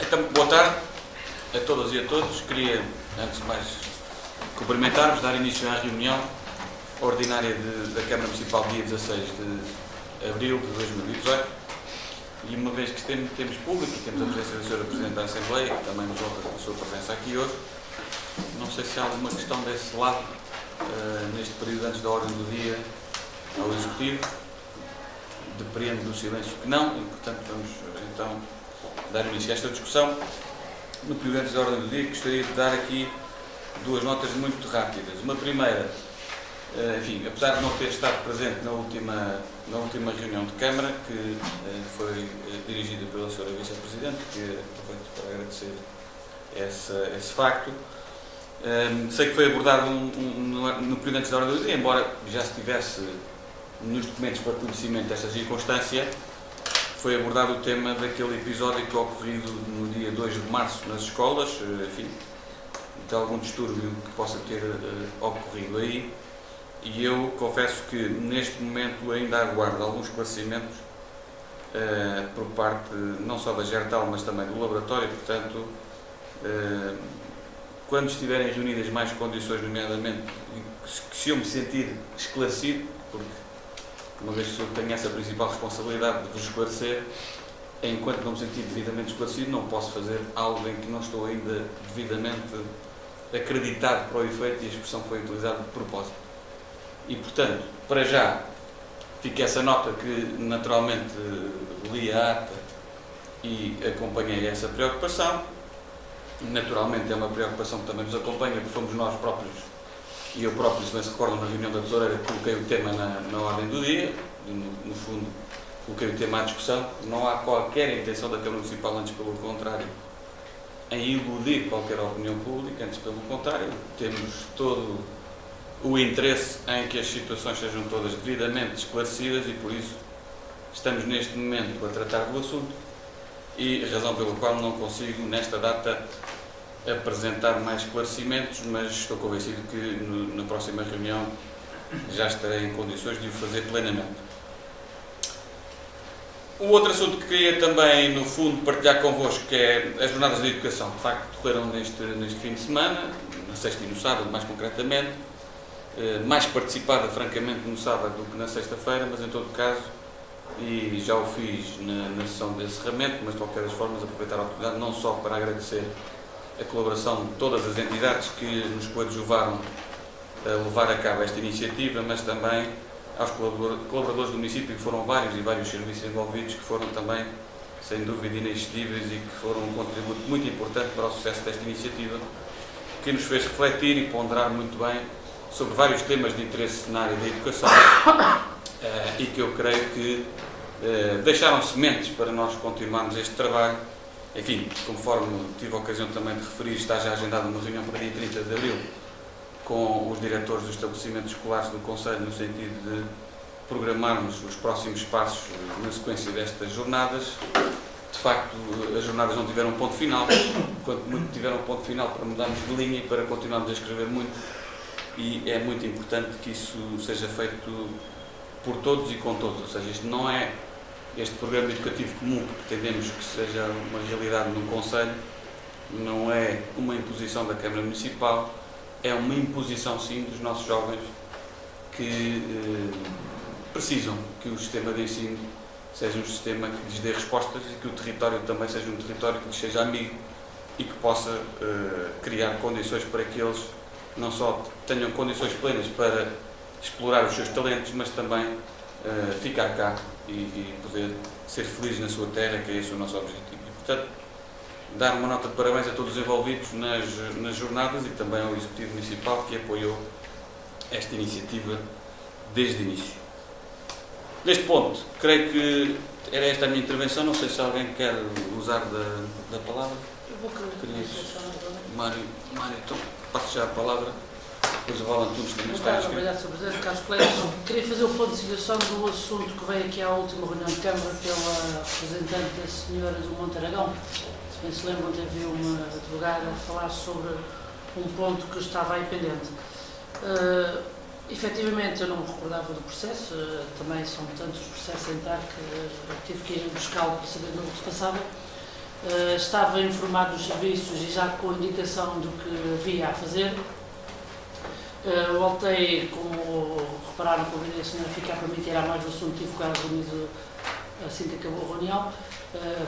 Então, boa tarde a todas e a todos. Queria, antes de mais, cumprimentar-vos, dar início à reunião ordinária da Câmara Municipal, dia 16 de abril de 2018. E uma vez que temos público e temos a presença da Sra. Presidente da Assembleia, que também nos honra com a sua presença aqui hoje, não sei se há alguma questão desse lado, neste período antes da ordem do dia ao Executivo. Depreendo do silêncio que não, e portanto vamos então dar início a esta discussão. No período antes da ordem do dia, gostaria de dar aqui duas notas muito rápidas. Uma primeira, enfim, apesar de não ter estado presente na última reunião de Câmara, que foi dirigida pela Sra. Vice-Presidente, que aproveito para agradecer esse facto, sei que foi abordado no período antes da ordem do dia, embora já se tivesse nos documentos para conhecimento desta circunstância, foi abordado o tema daquele episódio que ocorrido no dia 2 de março nas escolas, enfim, de algum distúrbio que possa ter ocorrido aí, e eu confesso que neste momento ainda aguardo alguns esclarecimentos por parte não só da Gertal, mas também do laboratório. Portanto, quando estiverem reunidas mais condições, nomeadamente, que se eu me sentir esclarecido, porque uma vez que eu tenho essa principal responsabilidade de vos esclarecer, enquanto não me sentir devidamente esclarecido, não posso fazer algo em que não estou ainda devidamente acreditado para o efeito, e a expressão foi utilizada de propósito. E, portanto, para já, fica essa nota que, naturalmente, li a ata e acompanhei essa preocupação. Naturalmente, é uma preocupação que também nos acompanha, porque fomos nós próprios, e eu próprio, se bem se recordam, na reunião da tesoureira, coloquei o tema na ordem do dia, no fundo, coloquei o tema à discussão. Não há qualquer intenção da Câmara Municipal, antes pelo contrário, em iludir qualquer opinião pública, antes pelo contrário, temos todo o interesse em que as situações sejam todas devidamente esclarecidas e, por isso, estamos neste momento a tratar do assunto, e razão pela qual não consigo, nesta data, apresentar mais esclarecimentos, mas estou convencido que na próxima reunião já estarei em condições de o fazer plenamente. O outro assunto que queria também, no fundo, partilhar convosco, que é as jornadas de educação. De facto, decorreram neste fim de semana, na sexta e no sábado, mais concretamente, mais participada, francamente, no sábado do que na sexta-feira, mas em todo caso, e já o fiz na sessão de encerramento, mas de qualquer das formas aproveitar a oportunidade não só para agradecer a colaboração de todas as entidades que nos coadjuvaram a levar a cabo esta iniciativa, mas também aos colaboradores do município, que foram vários e vários serviços envolvidos, que foram também, sem dúvida, inexcedíveis e que foram um contributo muito importante para o sucesso desta iniciativa, que nos fez refletir e ponderar muito bem sobre vários temas de interesse na área da educação e que eu creio que deixaram sementes para nós continuarmos este trabalho. Enfim, conforme tive a ocasião também de referir, está já agendada uma reunião para dia 30 de abril com os diretores dos estabelecimentos escolares do Conselho, no sentido de programarmos os próximos passos na sequência destas jornadas. De facto, as jornadas não tiveram ponto final, quanto muito tiveram ponto final para mudarmos de linha e para continuarmos a escrever muito, e é muito importante que isso seja feito por todos e com todos, ou seja, isto não é este programa educativo comum que pretendemos que seja uma realidade no Conselho, não é uma imposição da Câmara Municipal, é uma imposição, sim, dos nossos jovens que precisam que o sistema de ensino seja um sistema que lhes dê respostas e que o território também seja um território que lhes seja amigo e que possa criar condições para que eles não só tenham condições plenas para explorar os seus talentos, mas também ficar cá e poder ser feliz na sua terra, que é esse o nosso objetivo. E, portanto, dar uma nota de parabéns a todos os envolvidos nas jornadas e também ao Executivo Municipal, que apoiou esta iniciativa desde o início. Neste ponto, creio que era esta a minha intervenção. Não sei se alguém quer usar da palavra. Eu vou querer. Mário, então, passo já a palavra. Depois o Val Antunes também está inscrito. Obrigado, Sr. Presidente. Caros colegas, queria fazer o ponto de situação do assunto que veio aqui à última reunião de Câmara pela representante da senhora do Monte Aragão. Se bem se lembram, teve uma advogada a falar sobre um ponto que estava aí pendente. Efetivamente, eu não me recordava do processo, também são tantos os processos a entrar que tive que ir buscá-lo para saber do que se passava. Estava informado dos serviços e já com a indicação do que havia a fazer. Voltei, como repararam, convidei a senhora a ficar para me tirar mais do assunto, tive com ela reunido assim que acabou a reunião.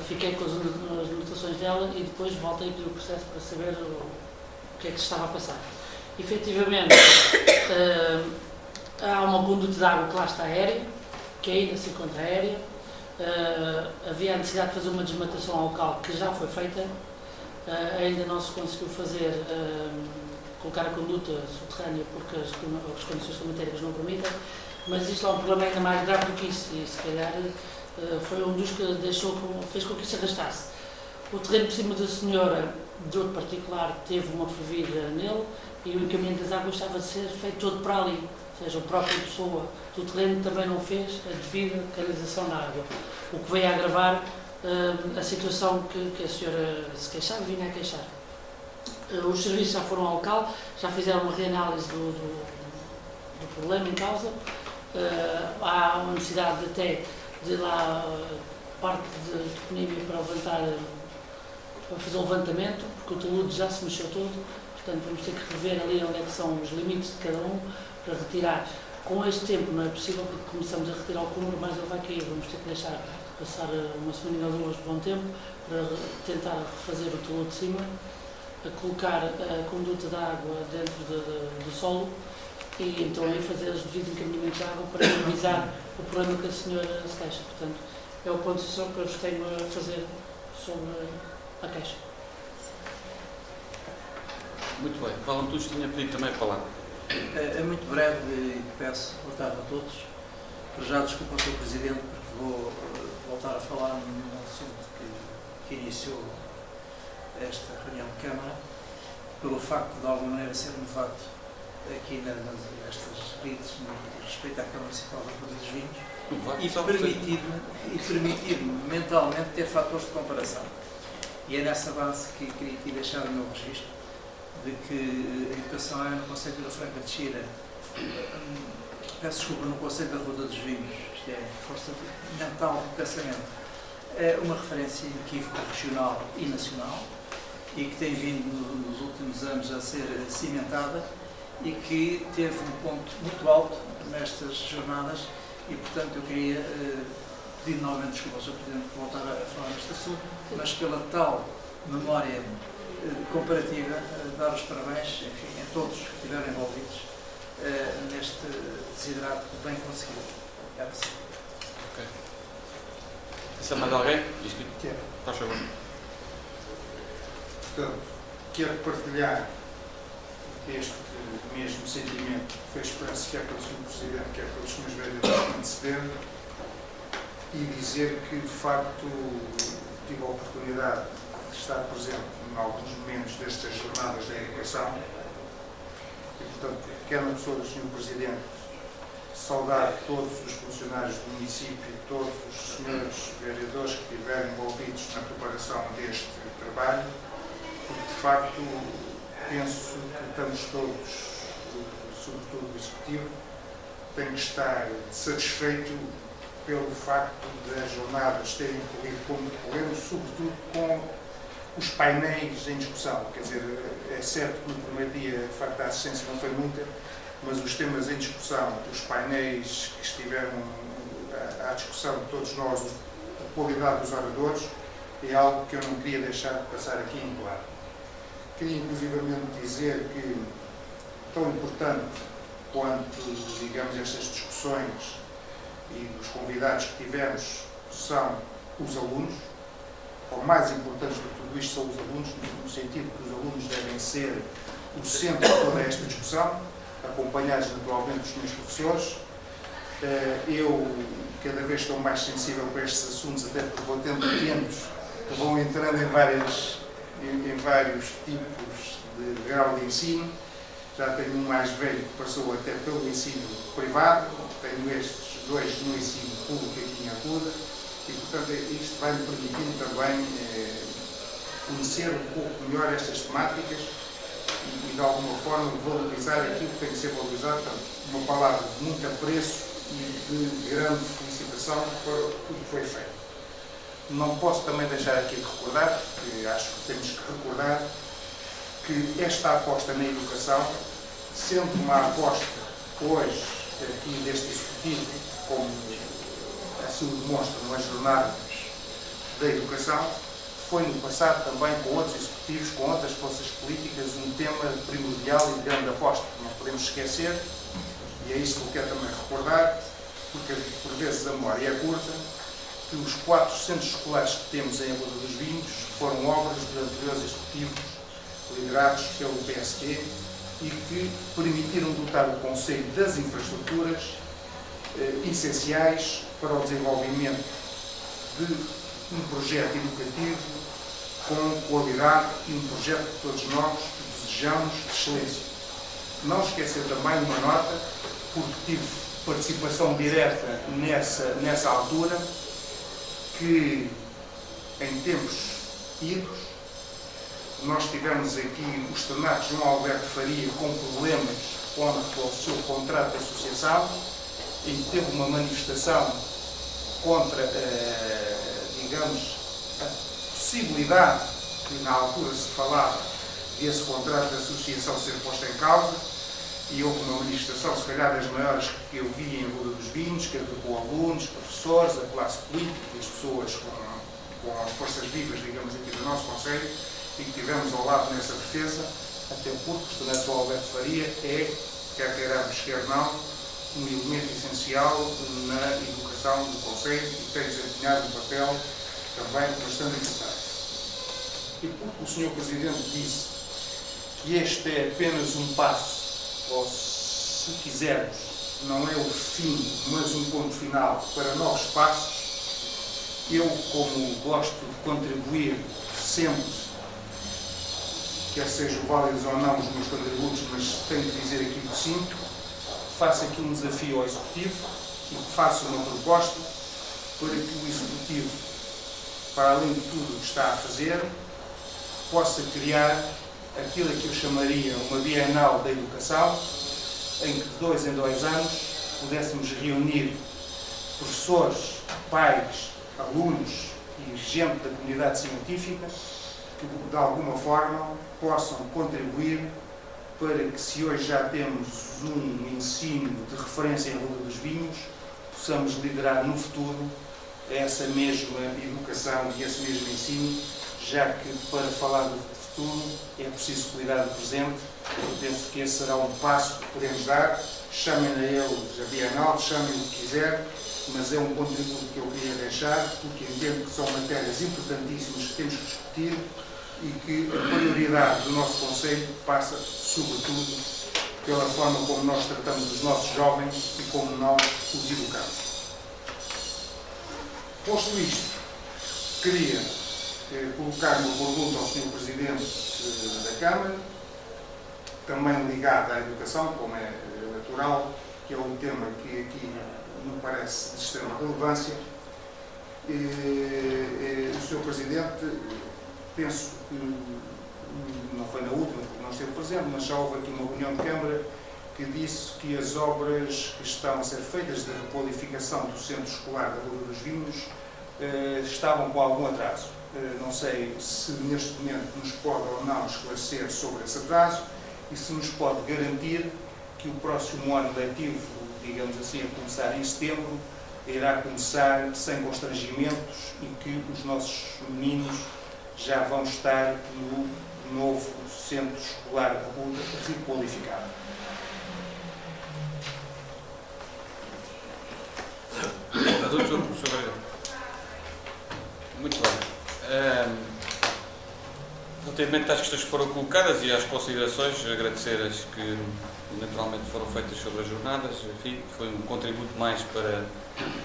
Fiquei com as anotações dela e depois voltei a pedir o processo para saber o que é que se estava a passar. Efetivamente, há uma conduta de água que lá está aérea, que ainda se encontra aérea. Havia a necessidade de fazer uma desmatação ao local que já foi feita. Ainda não se conseguiu fazer, colocar a conduta subterrânea porque as condições climatéricas não permitem, mas isto é um problema ainda mais grave do que isso e se calhar foi um dos que fez com que isso se arrastasse. O terreno por cima da senhora, de outro particular, teve uma fervilha nele e o encaminhamento das águas estava a ser feito todo para ali. Ou seja, a própria pessoa do terreno também não fez a devida canalização da água, o que veio a agravar a situação que a senhora se queixava e vinha a queixar. Os serviços já foram ao local, já fizeram uma reanálise do problema em causa. Há uma necessidade até de lá parte de toponímia para fazer um levantamento, porque o talude já se mexeu todo, portanto vamos ter que rever ali onde é que são os limites de cada um para retirar. Com este tempo não é possível porque começamos a retirar o cúmulo, mas ele vai cair, vamos ter que deixar passar uma semana ou duas de bom tempo para tentar refazer o talude de cima, a colocar a conduta de água dentro do solo e então aí fazer os devidos encaminhamentos de água para minimizar o problema que a senhora se queixa. Portanto, é o ponto de decisão que eu vos tenho a fazer sobre a queixa. Muito bem. Fala-me todos, tinha pedido também a palavra. É muito breve e peço boa tarde a todos. Por já desculpa ao Sr. Presidente porque vou voltar a falar num assunto que iniciou esta reunião de Câmara, pelo facto de alguma maneira ser novato aqui nestas redes no respeito à Câmara Municipal da Rua dos Vinhos e permitir-me mentalmente ter fatores de comparação. E é nessa base que queria aqui deixar o meu registro de que a educação é no Concelho da Franca de Xira, peço desculpa, no Concelho da Rua dos Vinhos, isto é força mental de pensamento, é uma referência inequívoca regional e nacional e que tem vindo nos últimos anos a ser cimentada e que teve um ponto muito alto nestas jornadas e, portanto, eu queria pedir novamente desculpa ao Sr. Presidente por voltar a falar neste assunto, mas pela tal memória comparativa, dar os parabéns, enfim, a todos que estiveram envolvidos neste desiderato bem conseguido. Obrigado. Ok. Precisa mais alguém? Quero. Faz favor. Portanto, quero partilhar este mesmo sentimento que foi expresso quer pelo Sr. Presidente, quer pelos Srs. Vereadores que antecederam e dizer que, de facto, tive a oportunidade de estar presente em alguns momentos destas jornadas da educação e, portanto, quero na pessoa do Sr. Presidente saudar todos os funcionários do município e todos os senhores vereadores que estiveram envolvidos na preparação deste trabalho, porque, de facto, penso que estamos todos, sobretudo o Executivo, tem que estar satisfeito pelo facto das jornadas terem corrido como correram, sobretudo com os painéis em discussão. Quer dizer, é certo que no primeiro dia, de facto, a assistência não foi muita, mas os temas em discussão, os painéis que estiveram à discussão de todos nós, a qualidade dos oradores, é algo que eu não queria deixar de passar aqui em claro. Queria, inclusivamente, dizer que tão importante quanto, digamos, estas discussões e os convidados que tivemos são os alunos, ou mais importantes de tudo isto são os alunos, no sentido que os alunos devem ser o centro de toda esta discussão, acompanhados naturalmente dos meus professores. Eu cada vez estou mais sensível para estes assuntos, até porque vou tendo pequenos que vão entrando em vários tipos de grau de ensino. Já tenho um mais velho que passou até pelo ensino privado, tenho estes dois no ensino público aqui em Aguda, e portanto isto vai-me permitindo também conhecer um pouco melhor estas temáticas e de alguma forma valorizar aquilo que tem que ser valorizado. Portanto, uma palavra de muito apreço e de grande felicitação por tudo que foi feito. não posso também deixar aqui de recordar, porque acho que temos que recordar, que esta aposta na educação, sendo uma aposta hoje aqui deste Executivo, como assim o demonstram as jornadas da educação, foi no passado também com outros executivos, com outras forças políticas, um tema primordial e de grande aposta. Não podemos esquecer, e é isso que eu quero também recordar, porque por vezes a memória é curta, que os 4 centros escolares que temos em Aguda dos Vinhos foram obras de anteriores executivos liderados pelo PSD e que permitiram dotar o Conselho das infraestruturas essenciais para o desenvolvimento de um projeto educativo com qualidade e um projeto que todos nós desejamos de excelência. Não esquecer também uma nota, porque tive participação direta nessa altura, que em tempos idos nós tivemos aqui o externato João Alberto Faria com problemas com o seu contrato de associação, em que teve uma manifestação contra, digamos, a possibilidade que na altura se falava desse contrato de associação ser posto em causa, e houve uma manifestação, se calhar das maiores que eu vi em Aguda dos Vinhos, que agrupou alunos, professores, a classe política, as pessoas com as forças vivas, digamos, aqui do nosso Conselho, e que tivemos ao lado nessa defesa, até porque o estudante João Alberto Faria é, quer queiramos, quer não, um elemento essencial na educação do Conselho e tem desempenhado um papel também bastante importante. E porque o Sr. Presidente disse que este é apenas um passo, ou se quisermos, não é o fim, mas um ponto final para novos passos, eu, como gosto de contribuir sempre, quer sejam válidos ou não os meus contributos, mas tenho que dizer aquilo que sinto, faço aqui um desafio ao Executivo e faço uma proposta para que o Executivo, para além de tudo o que está a fazer, possa criar aquilo que eu chamaria uma Bienal da Educação, em que de 2 em 2 anos pudéssemos reunir professores, pais, alunos e gente da comunidade científica que, de alguma forma, possam contribuir para que, se hoje já temos um ensino de referência em Aguda dos Vinhos, possamos liderar no futuro essa mesma educação e esse mesmo ensino, já que, para falar do futuro, é preciso cuidar do presente. Eu penso que esse será um passo que podemos dar. Chamem-lhe a eles a Bienal, chamem o que quiser, mas é um contributo que eu queria deixar, porque entendo que são matérias importantíssimas que temos que discutir e que a prioridade do nosso Conselho passa, sobretudo, pela forma como nós tratamos os nossos jovens e como nós os educamos. Posto isto, queria colocar uma pergunta ao Sr. Presidente da Câmara, também ligada à educação, como é natural, que é um tema que aqui me parece de extrema relevância. O Sr. Presidente, penso que não foi na última, porque não esteve presente, mas já houve aqui uma reunião de Câmara que disse que as obras que estão a ser feitas de requalificação do centro escolar da Aguda dos Vinhos estavam com algum atraso. Não sei se neste momento nos pode ou não esclarecer sobre esse atraso e se nos pode garantir que o próximo ano letivo, digamos assim, a começar em setembro, irá começar sem constrangimentos e que os nossos meninos já vão estar no novo centro escolar da Aguda requalificado. Muito bem. Relativamente às questões que foram colocadas e às considerações, agradecer as que naturalmente foram feitas sobre as jornadas. Enfim, foi um contributo mais para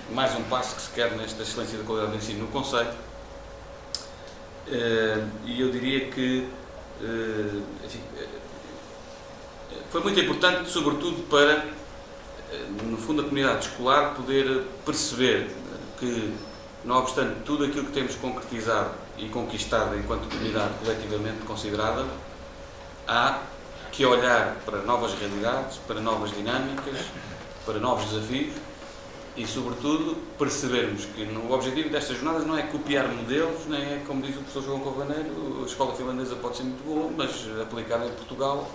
mais um passo que se quer nesta excelência da qualidade do ensino no Conselho. E eu diria que enfim, foi muito importante, sobretudo para, no fundo, a comunidade escolar poder perceber que, não obstante tudo aquilo que temos concretizado e conquistado enquanto comunidade coletivamente considerada, há que olhar para novas realidades, para novas dinâmicas, para novos desafios e, sobretudo, percebermos que o objetivo destas jornadas não é copiar modelos, nem é, como diz o professor João Covaneiro, a escola finlandesa pode ser muito boa, mas aplicada em Portugal,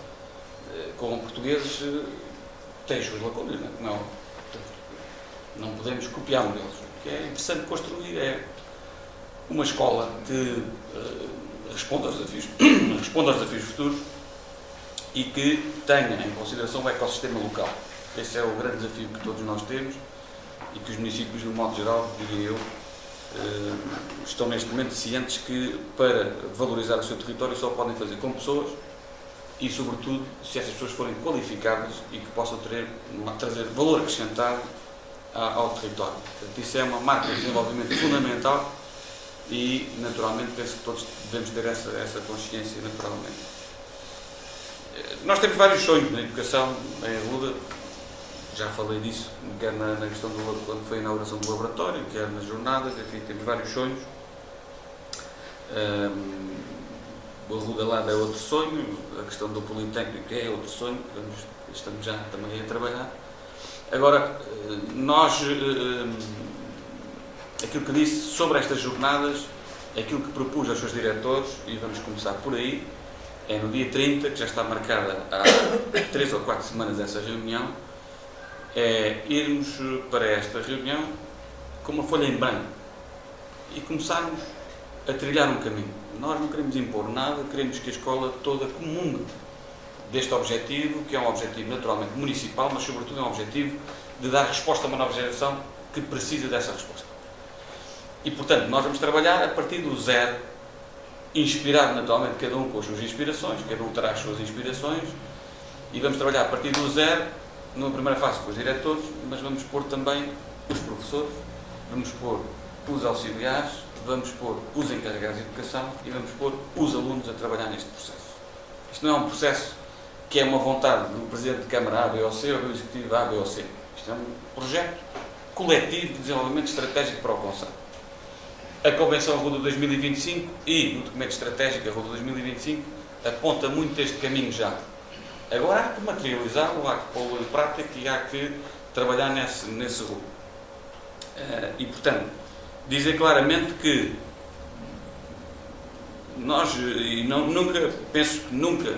com portugueses, tem as suas lacunas, não é? Não podemos copiar modelos. O que é interessante construir é uma escola que responda aos desafios futuros e que tenha em consideração o ecossistema local. Esse é o grande desafio que todos nós temos e que os municípios, de um modo geral, diria eu, estão neste momento cientes que, para valorizar o seu território, só podem fazer com pessoas e, sobretudo, se essas pessoas forem qualificadas e que possam trazer valor acrescentado ao território. Portanto, isso é uma marca de desenvolvimento fundamental e, naturalmente, penso que todos devemos ter essa consciência, naturalmente. Nós temos vários sonhos na educação em Arruda, já falei disso, quer na questão quando foi a inauguração do laboratório, quer nas jornadas, enfim, temos vários sonhos. O Arruda Land é outro sonho, a questão do Politécnico é outro sonho, estamos já também a trabalhar. Agora, nós, aquilo que disse sobre estas jornadas, aquilo que propus aos seus diretores, e vamos começar por aí, é no dia 30, que já está marcada há 3 ou 4 semanas essa reunião, é irmos para esta reunião com uma folha em branco e começarmos a trilhar um caminho. Nós não queremos impor nada, queremos que a escola toda comungue deste objetivo, que é um objetivo naturalmente municipal, mas sobretudo é um objetivo de dar resposta a uma nova geração que precisa dessa resposta. E, portanto, nós vamos trabalhar a partir do zero, inspirado naturalmente cada um com as suas inspirações, cada um terá as suas inspirações, e vero trabalhar a partir do zero, numa primeira fase com os diretores, mas vamos pôr também os professores, vamos pôr os auxiliares, vamos pôr os encarregados de educação e vamos pôr os alunos a trabalhar neste processo. Isto não é um processo que é uma vontade do Presidente de Câmara A, B ou C, ou do Executivo A, B ou C. Isto é um projeto coletivo de desenvolvimento estratégico para o Conselho. A Convenção Arruda 2025 e o documento estratégico Arruda 2025 aponta muito este caminho já. Agora há que materializá-lo, há que pô-lo em prática e há que trabalhar nesse rumo. E, portanto, dizer claramente que nós, penso que nunca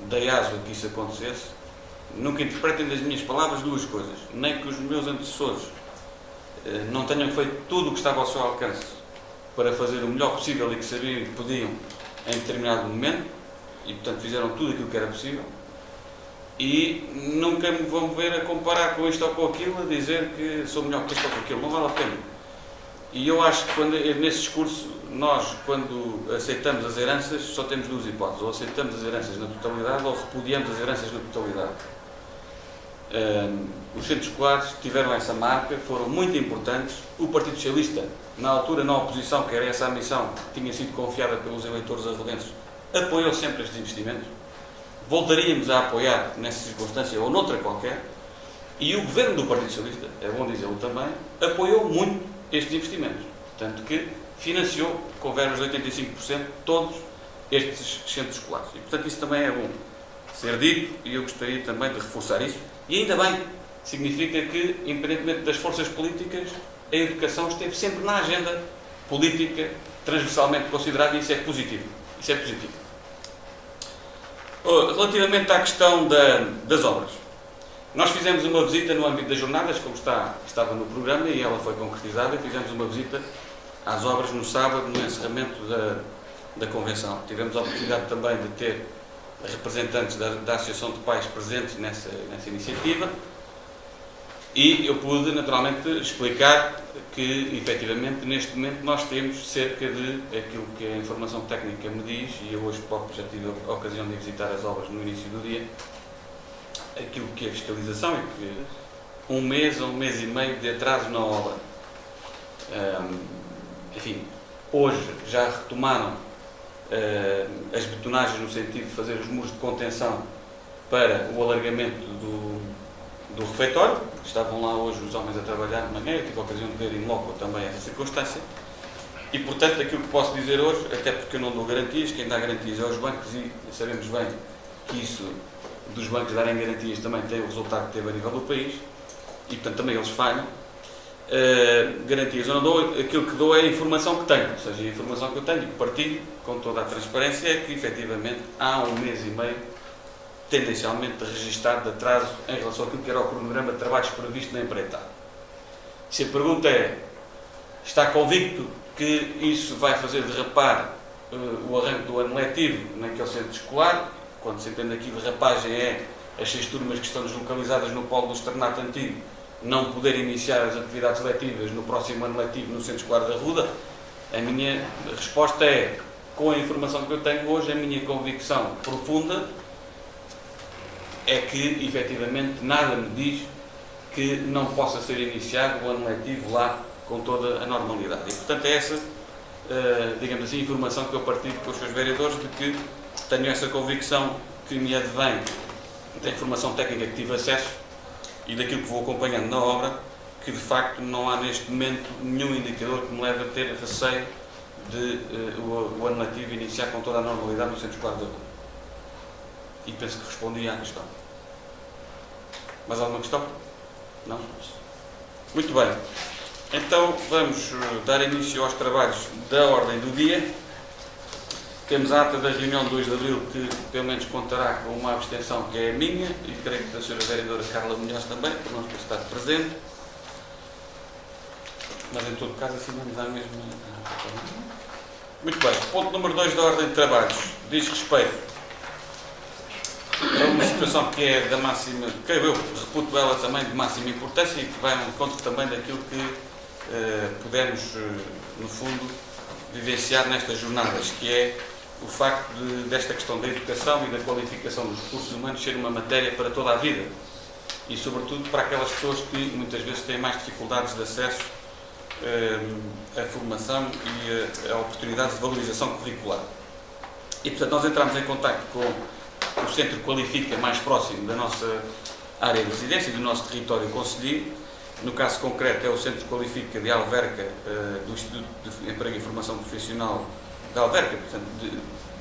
dei aso a que isso acontecesse, nunca interpretem das minhas palavras duas coisas. Nem que os meus antecessores não tenham feito tudo o que estava ao seu alcance para fazer o melhor possível e que sabiam que podiam em determinado momento, e, portanto, fizeram tudo aquilo que era possível. E nunca me vão ver a comparar com isto ou com aquilo, a dizer que sou melhor que isto ou com aquilo. Não vale a pena. E eu acho que nesse discurso, nós, quando aceitamos as heranças, só temos duas hipóteses. Ou aceitamos as heranças na totalidade, ou repudiamos as heranças na totalidade. Os centros escolares tiveram essa marca, foram muito importantes. O Partido Socialista, na altura, na oposição, que era essa a missão que tinha sido confiada pelos eleitores arrudenses, apoiou sempre estes investimentos. Voltaríamos a apoiar nessa circunstância ou noutra qualquer, e o governo do Partido Socialista, é bom dizê-lo também, apoiou muito estes investimentos, tanto que financiou com verbas de 85% todos estes centros escolares. E, portanto, isso também é bom ser dito e eu gostaria também de reforçar isso. E ainda bem, significa que, independentemente das forças políticas, a educação esteve sempre na agenda política, transversalmente considerada, e isso é positivo. Isso é positivo. Relativamente à questão das obras, nós fizemos uma visita no âmbito das jornadas, como estava no programa, e ela foi concretizada. Fizemos uma visita às obras no sábado, no encerramento da Convenção. Tivemos a oportunidade também de ter representantes da Associação de Pais presentes nessa iniciativa, e eu pude naturalmente explicar que, efetivamente, neste momento nós temos cerca de aquilo que a informação técnica me diz, e eu hoje próprio já tive a ocasião de visitar as obras no início do dia, aquilo que é a fiscalização é que um mês ou um mês e meio de atraso na obra. Enfim, hoje já retomaram as betonagens no sentido de fazer os muros de contenção para o alargamento do refeitório. Estavam lá hoje os homens a trabalhar de manhã, eu tive a ocasião de ver em loco também essa circunstância. E, portanto, aquilo que posso dizer hoje, até porque eu não dou garantias, quem dá garantias é os bancos, e sabemos bem que isso dos bancos darem garantias também tem o resultado que teve a nível do país, e, portanto, também eles falham. garantias. Eu não dou aquilo que dou é a informação que tenho, ou seja, a informação que eu tenho e que partilho com toda a transparência é que efetivamente há 1 mês e meio tendencialmente registado de atraso em relação àquilo que era o cronograma de trabalhos previsto na empreitada. Se a pergunta é, está convicto que isso vai fazer derrapar o arranque do ano letivo naquele centro escolar? Quando se entende aqui derrapagem é as 6 turmas que estão deslocalizadas no polo do externato antigo não poder iniciar as atividades letivas no próximo ano letivo no centro escolar da Ruda. A minha resposta é, com a informação que eu tenho hoje, a minha convicção profunda é que, efetivamente, nada me diz que não possa ser iniciado o ano letivo lá com toda a normalidade. E, portanto, é essa, digamos assim, informação que eu partilho com os seus vereadores, de que tenho essa convicção que me advém da informação técnica que tive acesso e daquilo que vou acompanhando na obra, que de facto não há neste momento nenhum indicador que me leve a ter receio de o ano letivo iniciar com toda a normalidade no centro escolar da Ruda. E penso que respondi à questão. Mais alguma questão? Não? Muito bem. Então vamos dar início aos trabalhos da ordem do dia. Temos a ata da reunião de 2 de Abril, que pelo menos contará com uma abstenção que é a minha, e creio que da Sra. Vereadora Carla Munhoz também, por não ter estado presente. Mas em todo caso assinamos à mesma. Muito bem. Ponto número 2 da ordem de trabalhos. Diz respeito a uma situação que é da máxima, que eu reputo ela também de máxima importância e que vai ao encontro também daquilo que podemos, no fundo, vivenciar nestas jornadas, que é o facto desta questão da educação e da qualificação dos recursos humanos ser uma matéria para toda a vida e, sobretudo, para aquelas pessoas que muitas vezes têm mais dificuldades de acesso à formação e a oportunidades de valorização curricular. E, portanto, nós entramos em contacto com o Centro Qualifica mais próximo da nossa área de residência e do nosso território concelhio. No caso concreto é o Centro Qualifica de Alverca, do Instituto de Emprego e Formação Profissional de Alverca, portanto,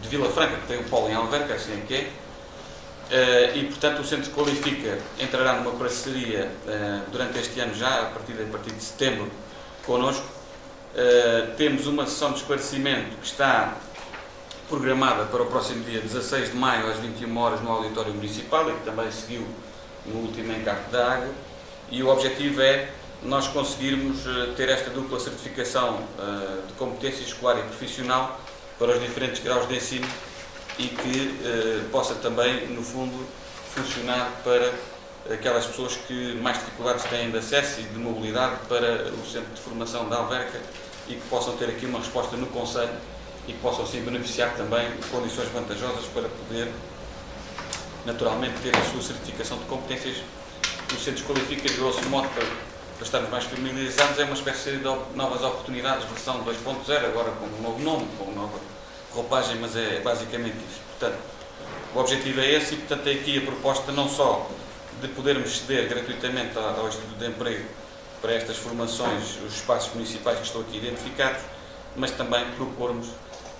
de Vila Franca, que tem um polo em Alverca, assim é que é. E, portanto, o Centro Qualifica entrará numa parceria durante este ano já, a partir de setembro, connosco. Temos uma sessão de esclarecimento que está programada para o próximo dia 16 de maio, às 21 horas, no Auditório Municipal, e que também seguiu no último encargo da água. E o objetivo é nós conseguirmos ter esta dupla certificação de competência escolar e profissional para os diferentes graus de ensino e que possa também, no fundo, funcionar para aquelas pessoas que mais dificuldades têm de acesso e de mobilidade para o Centro de Formação da Alverca e que possam ter aqui uma resposta no Conselho e que possam assim beneficiar também de condições vantajosas para poder, naturalmente, ter a sua certificação de competências. O Centro Qualifica, grosso modo, para estarmos mais familiarizados, é uma espécie de novas oportunidades, versão 2.0, agora com um novo nome, com uma nova roupagem, mas é basicamente isso. Portanto, o objetivo é esse e, portanto, tem aqui a proposta não só de podermos ceder gratuitamente ao Instituto de Emprego para estas formações, os espaços municipais que estão aqui identificados, mas também propormos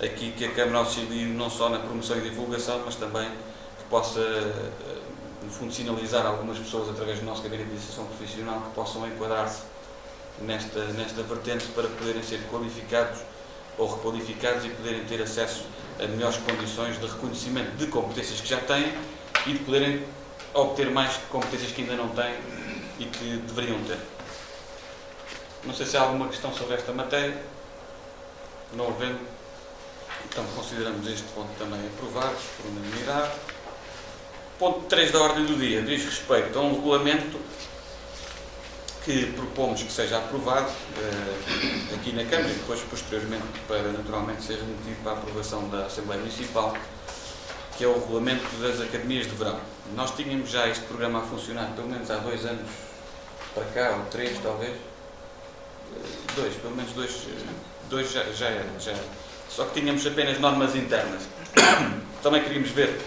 aqui que a Câmara auxilie não só na promoção e divulgação, mas também que possa, no fundo, sinalizar algumas pessoas através do nosso gabinete de iniciação profissional que possam enquadrar-se nesta vertente para poderem ser qualificados ou requalificados e poderem ter acesso a melhores condições de reconhecimento de competências que já têm e de poderem obter mais competências que ainda não têm e que deveriam ter. Não sei se há alguma questão sobre esta matéria. Não havendo, então consideramos este ponto também aprovado por unanimidade. Ponto 3 da ordem do dia diz respeito a um regulamento que propomos que seja aprovado aqui na Câmara e depois, posteriormente, para naturalmente ser remetido para a aprovação da Assembleia Municipal, que é o regulamento das Academias de Verão. Nós tínhamos já este programa a funcionar pelo menos há 2 anos para cá, ou 3 talvez. 2, pelo menos 2 já era. Só que tínhamos apenas normas internas. Também queríamos ver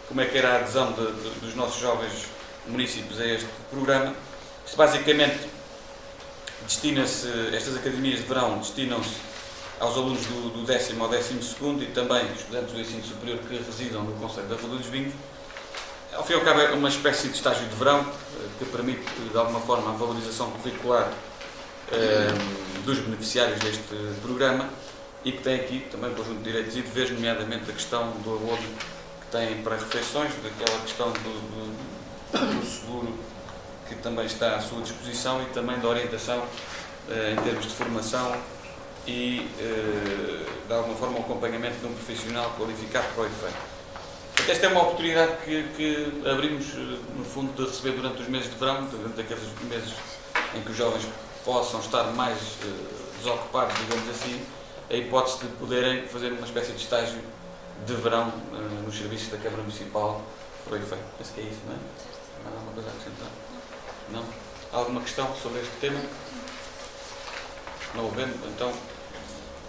como é que era a adesão dos nossos jovens municípios a este programa. Isto basicamente destina-se, estas academias de verão destinam-se aos alunos do 10º ao 12º e também estudantes do ensino superior que residam no Concelho da Ruda dos Vinhos. Ao fim e ao cabo é uma espécie de estágio de verão que permite de alguma forma a valorização curricular dos beneficiários deste programa e que tem aqui também um conjunto de direitos e deveres, nomeadamente a questão do abono que têm para refeições, daquela questão do seguro que também está à sua disposição e também da orientação em termos de formação e, de alguma forma, o acompanhamento de um profissional qualificado para o efeito. Esta é uma oportunidade que abrimos, no fundo, de receber durante os meses de verão, durante aqueles meses em que os jovens possam estar mais desocupados, digamos assim, a hipótese de poderem fazer uma espécie de estágio de verão nos serviços da Câmara Municipal para o efeito. Penso que é isso, não é? Não há alguma coisa a acrescentar? Não? Alguma questão sobre este tema? Não havendo, então,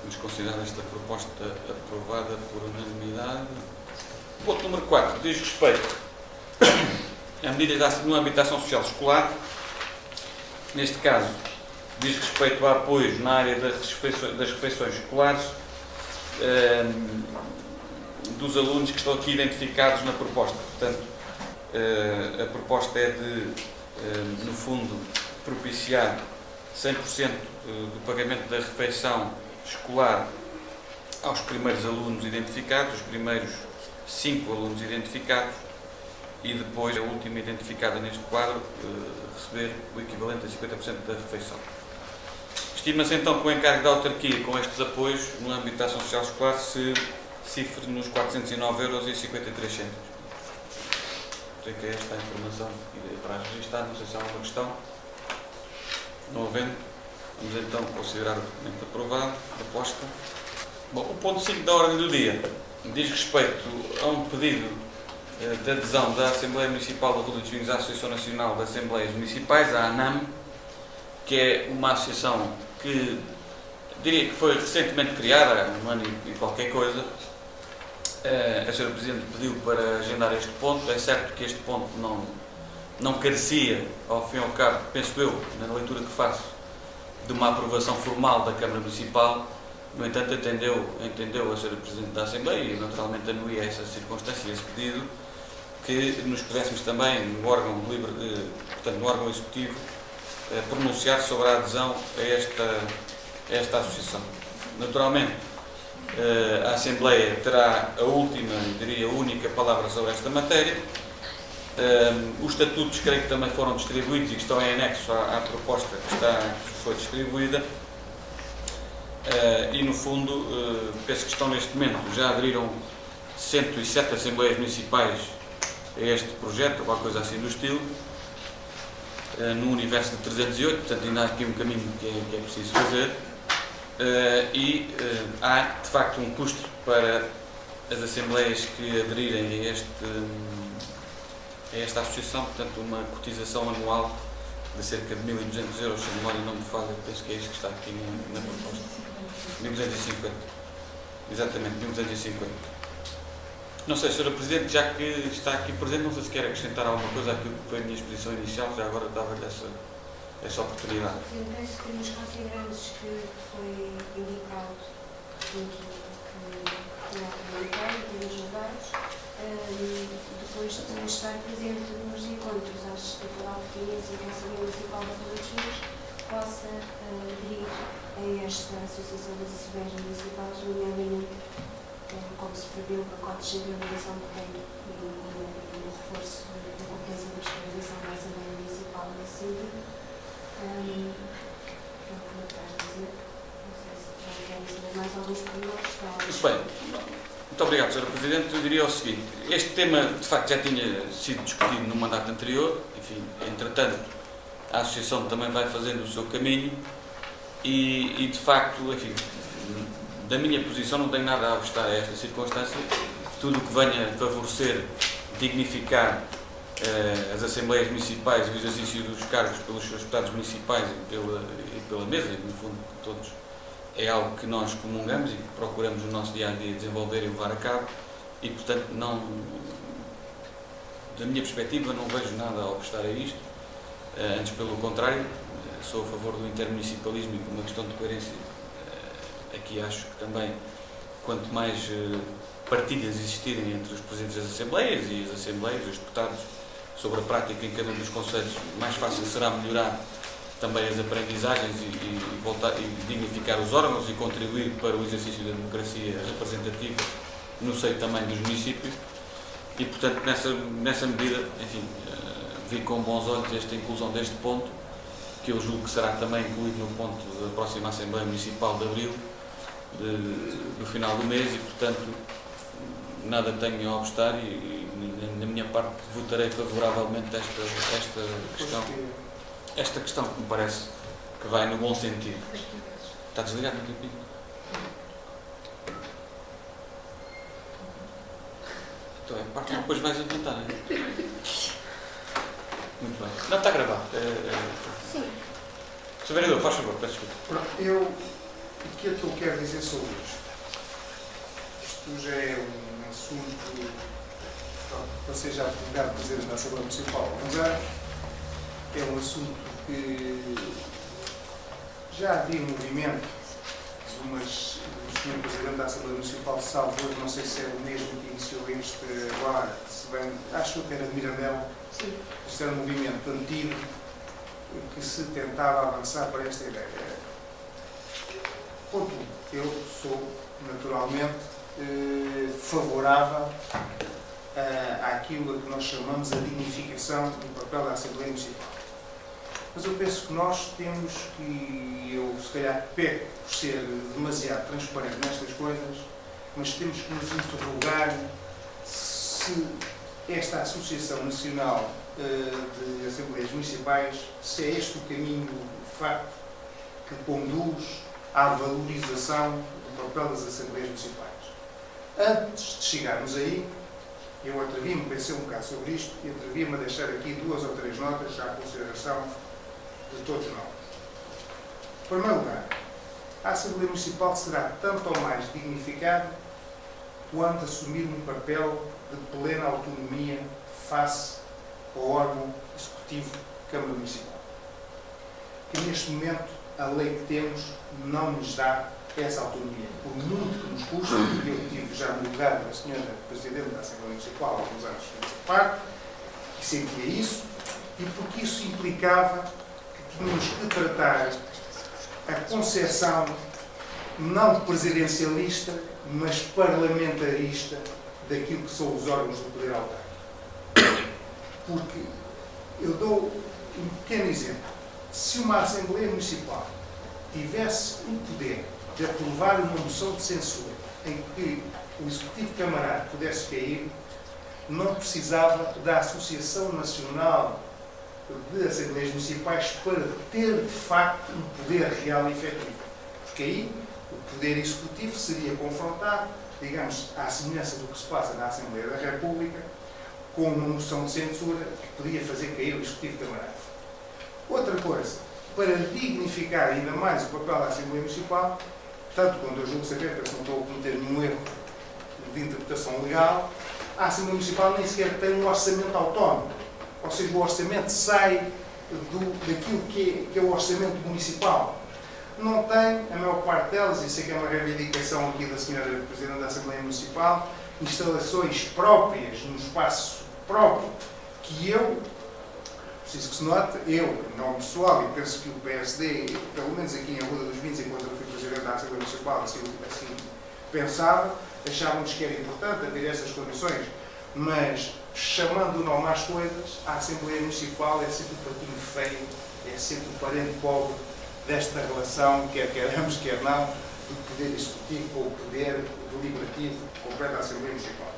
vamos considerar esta proposta aprovada por unanimidade. Ponto número 4. Diz respeito a medidas no âmbito da ação social escolar. Neste caso, diz respeito a apoios na área das refeições escolares dos alunos que estão aqui identificados na proposta. Portanto, a proposta é de, no fundo, propiciar 100% do pagamento da refeição escolar aos primeiros alunos identificados, os primeiros 5 alunos identificados, e depois a última identificada neste quadro receber o equivalente a 50% da refeição. Estima-se então que o encargo da autarquia com estes apoios no âmbito da ação social escolar se cifre nos 409,53 €. Sei que é esta a informação para registrar, não sei se há alguma questão. Não havendo, vamos então considerar o documento aprovado, proposta. Bom, o ponto 5 da ordem do dia diz respeito a um pedido de adesão da Assembleia Municipal da Rua dos Vinhos à Associação Nacional de Assembleias Municipais, a ANAM, que é uma associação que diria que foi recentemente criada, há um ano e qualquer coisa. A Sra. Presidente pediu para agendar este ponto. É certo que este ponto não carecia, ao fim e ao cabo, penso eu, na leitura que faço, de uma aprovação formal da Câmara Municipal. No entanto, entendeu a Sra. Presidente da Assembleia, e naturalmente anuía essa circunstância, esse pedido, que nos pudéssemos também, no órgão portanto, no órgão executivo, pronunciar sobre a adesão a esta associação. Naturalmente, a Assembleia terá a última, diria, única palavra sobre esta matéria. Os estatutos, creio que também foram distribuídos e que estão em anexo à proposta que foi distribuída. E, no fundo, penso que estão neste momento, já aderiram 107 Assembleias Municipais a este projeto, ou alguma coisa assim do estilo, no universo de 308, portanto ainda há aqui um caminho que é preciso fazer. Há, de facto, um custo para as Assembleias que aderirem a esta associação, portanto uma cotização anual de cerca de 1.200 €, se a memória não me falha, penso que é isso que está aqui na proposta. 1.250. Exatamente, 1.250. Não sei, Sra. Presidente, já que está aqui presente, não sei se quer acrescentar alguma coisa àquilo que foi a minha exposição inicial, já agora dava-lhe essa oportunidade. Eu penso que nos consideramos que foi indicado junto que não comuniquei, em termos lugares, depois de estar presente nos encontros, acho que pela pertinência da Assembleia Municipal da Rua dos Vinhos possa aderir a esta Associação das Assembleias Municipais, nomeadamente como se prevê o pacote de generalização de reino e o reforço da competência da fiscalização da Assembleia Municipal da CID. É o que me estás a dizer. Não sei se já querem saber mais alguns pormenores. Muito bem. Muito obrigado, Sra. Presidente. Eu diria o seguinte: este tema, de facto, já tinha sido discutido no mandato anterior. Enfim, entretanto, a Associação também vai fazendo o seu caminho e de facto, enfim, da minha posição não tenho nada a obstar a esta circunstância. Tudo o que venha favorecer, dignificar as Assembleias Municipais e o exercício dos cargos pelos seus deputados municipais e pela mesa, e no fundo todos, é algo que nós comungamos e que procuramos no nosso dia-a-dia desenvolver e levar a cabo, e portanto da minha perspectiva não vejo nada a obstar a isto, antes pelo contrário, sou a favor do intermunicipalismo e por uma questão de coerência. Aqui acho que também, quanto mais partilhas existirem entre os presidentes das Assembleias e as Assembleias, os deputados, sobre a prática em cada um dos conselhos, mais fácil será melhorar também as aprendizagens e voltar, e dignificar os órgãos e contribuir para o exercício da democracia representativa no seio também dos municípios. E, portanto, nessa medida, enfim, vi com bons olhos esta inclusão deste ponto, que eu julgo que será também incluído no ponto da próxima Assembleia Municipal de Abril, do final do mês, e, portanto, nada tenho a obstar e na minha parte, votarei favoravelmente esta questão que me parece que vai no bom sentido. Está desligado, não tem pico? Então é parte que depois vais inventar, não é? Muito bem. Não, está gravado. Sim. Sr. Vereador, faz favor, peço desculpa. O que é que eu quero dizer sobre isto? Isto já é um assunto, você já convidado Presidente da Assembleia Municipal há alguns anos, é um assunto que já havia movimento, mas o Sr. Presidente da Assembleia Municipal, salvo hoje, não sei se é o mesmo que iniciou este agora, se bem, acho que era de Mirandela. Sim. Isto era um movimento antigo que se tentava avançar para esta ideia. Contudo, eu sou naturalmente favorável àquilo a que nós chamamos a dignificação do papel da Assembleia Municipal. Mas eu penso que nós temos que, eu se calhar peco por ser demasiado transparente nestas coisas, mas temos que nos interrogar se esta Associação Nacional de Assembleias Municipais, se é este o caminho, de facto, que conduz à valorização do papel das Assembleias Municipais. Antes de chegarmos aí, eu atrevi-me a pensar um bocado sobre isto e atrevi-me a deixar aqui 2 ou 3 notas à consideração de todos nós. Em primeiro lugar, a Assembleia Municipal será tanto ou mais dignificada quanto assumir um papel de plena autonomia face ao órgão executivo Câmara Municipal. Que neste momento a lei que temos não nos dá essa autonomia. Por muito que nos custe, eu tive já no lugar da Sra. Presidente da Assembleia Municipal há alguns anos nessa parte, e sentia isso, e porque isso implicava que tínhamos que tratar a concepção não presidencialista, mas parlamentarista daquilo que são os órgãos do poder autárquico. Porque eu dou um pequeno exemplo. Se uma Assembleia Municipal tivesse o poder de aprovar uma moção de censura em que o Executivo Camarada pudesse cair, não precisava da Associação Nacional de Assembleias Municipais para ter, de facto, um poder real e efetivo. Porque aí o poder executivo seria confrontado, digamos, à semelhança do que se passa na Assembleia da República, com uma moção de censura que podia fazer cair o Executivo Camarada. Outra coisa, para dignificar ainda mais o papel da Assembleia Municipal, tanto quanto eu julgo saber, porque não estou a cometer nenhum erro de interpretação legal, a Assembleia Municipal nem sequer tem um orçamento autónomo. Ou seja, o orçamento sai daquilo que é o orçamento municipal. Não tem, a maior parte delas, e sei que é uma reivindicação aqui da Sra. Presidente da Assembleia Municipal, instalações próprias, num espaço próprio, que eu, preciso que se note, eu, em nome pessoal, e penso que o PSD, pelo menos aqui em Arruda dos Vinhos, enquanto eu fui Presidente da Assembleia Municipal, assim pensava, achávamos que era importante haver essas condições, mas, chamando o nome às coisas, a Assembleia Municipal é sempre o patinho feio, é sempre o parente pobre desta relação, quer queremos, quer não, do poder executivo com o poder deliberativo completo da Assembleia Municipal.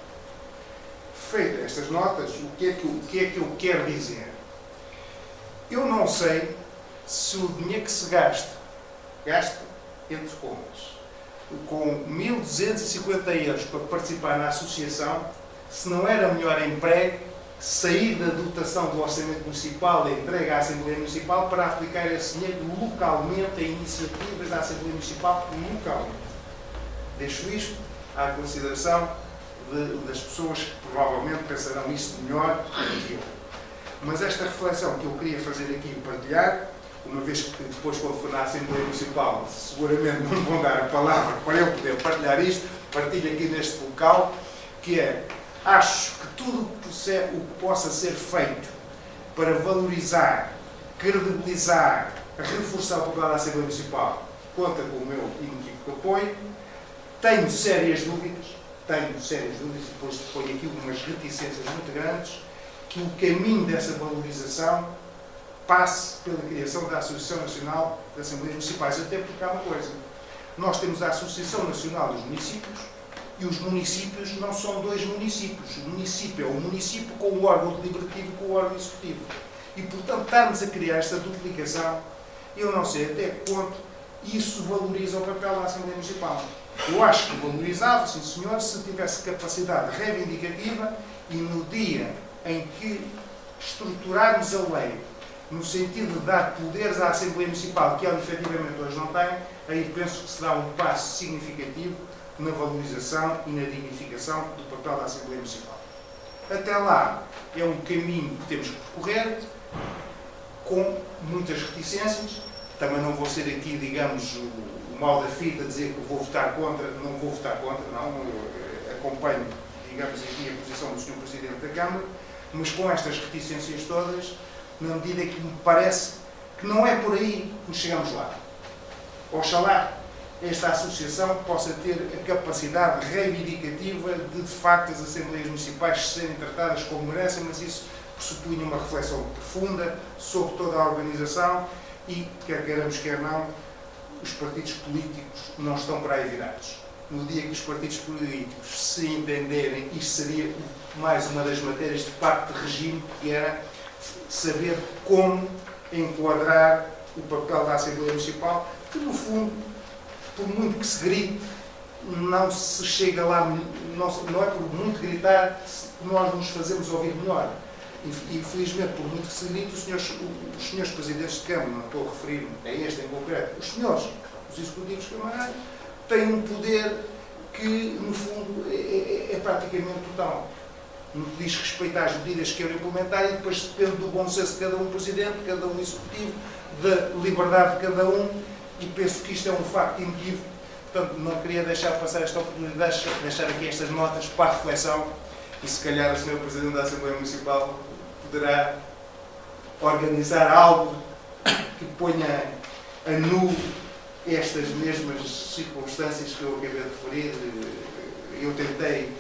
Feitas estas notas, o que é que eu quero dizer? Eu não sei se o dinheiro que se gasta entre contas, com 1.250 euros para participar na associação, se não era melhor emprego sair da dotação do Orçamento Municipal e entregue à Assembleia Municipal para aplicar esse dinheiro localmente a iniciativas da Assembleia Municipal localmente. Deixo isto à consideração das pessoas que provavelmente pensarão isso melhor do que eu. Mas esta reflexão que eu queria fazer aqui e partilhar, uma vez que depois, quando for na Assembleia Municipal, seguramente não me vão dar a palavra para eu poder partilhar isto, partilho aqui neste local, que é, acho que tudo o que possa ser feito para valorizar, credibilizar, a reforçar o papel da Assembleia Municipal, conta com o meu inequívoco apoio. Tenho sérias dúvidas, e depois ponho aqui umas reticências muito grandes, que o caminho dessa valorização passe pela criação da Associação Nacional de Assembleias Municipais, até porque há uma coisa. Nós temos a Associação Nacional dos Municípios e os municípios não são dois municípios. O município é o município com o órgão deliberativo e com o órgão executivo. E, portanto, estamos a criar esta duplicação. Eu não sei até que ponto isso valoriza o papel da Assembleia Municipal. Eu acho que valorizava, sim senhor, se tivesse capacidade reivindicativa e no dia em que estruturarmos a lei no sentido de dar poderes à Assembleia Municipal, que ela efetivamente hoje não tem, aí penso que se dá um passo significativo na valorização e na dignificação do papel da Assembleia Municipal. Até lá é um caminho que temos que percorrer, com muitas reticências. Também não vou ser aqui, digamos, o mal da fita, dizer que vou votar contra, não vou votar contra, não. Eu acompanho, digamos, aqui a posição do Sr. Presidente da Câmara, mas com estas reticências todas, na medida que me parece que não é por aí que chegamos lá. Oxalá esta associação possa ter a capacidade reivindicativa de facto, as Assembleias Municipais serem tratadas como merecem, mas isso pressupunha uma reflexão profunda sobre toda a organização e, quer queiramos, quer não, os partidos políticos não estão para aí virados. No dia que os partidos políticos se entenderem, isto seria mais uma das matérias de pacto de regime, que era saber como enquadrar o papel da Assembleia Municipal, que no fundo, por muito que se grite, não se chega lá, não é por muito gritar que nós nos fazemos ouvir melhor. E felizmente, por muito que se grite, os senhores presidentes de Câmara, não estou a referir a este em concreto, os executivos camarários, têm um poder que, no fundo, é praticamente total. No que diz respeito às medidas que querem implementar, e depois depende do bom senso de cada um presidente, de cada um executivo, da liberdade de cada um, e penso que isto é um facto inequívoco. Portanto, não queria deixar passar esta oportunidade de deixar aqui estas notas para a reflexão, e se calhar o Sr. Presidente da Assembleia Municipal poderá organizar algo que ponha a nu estas mesmas circunstâncias que eu acabei de referir. Eu tentei,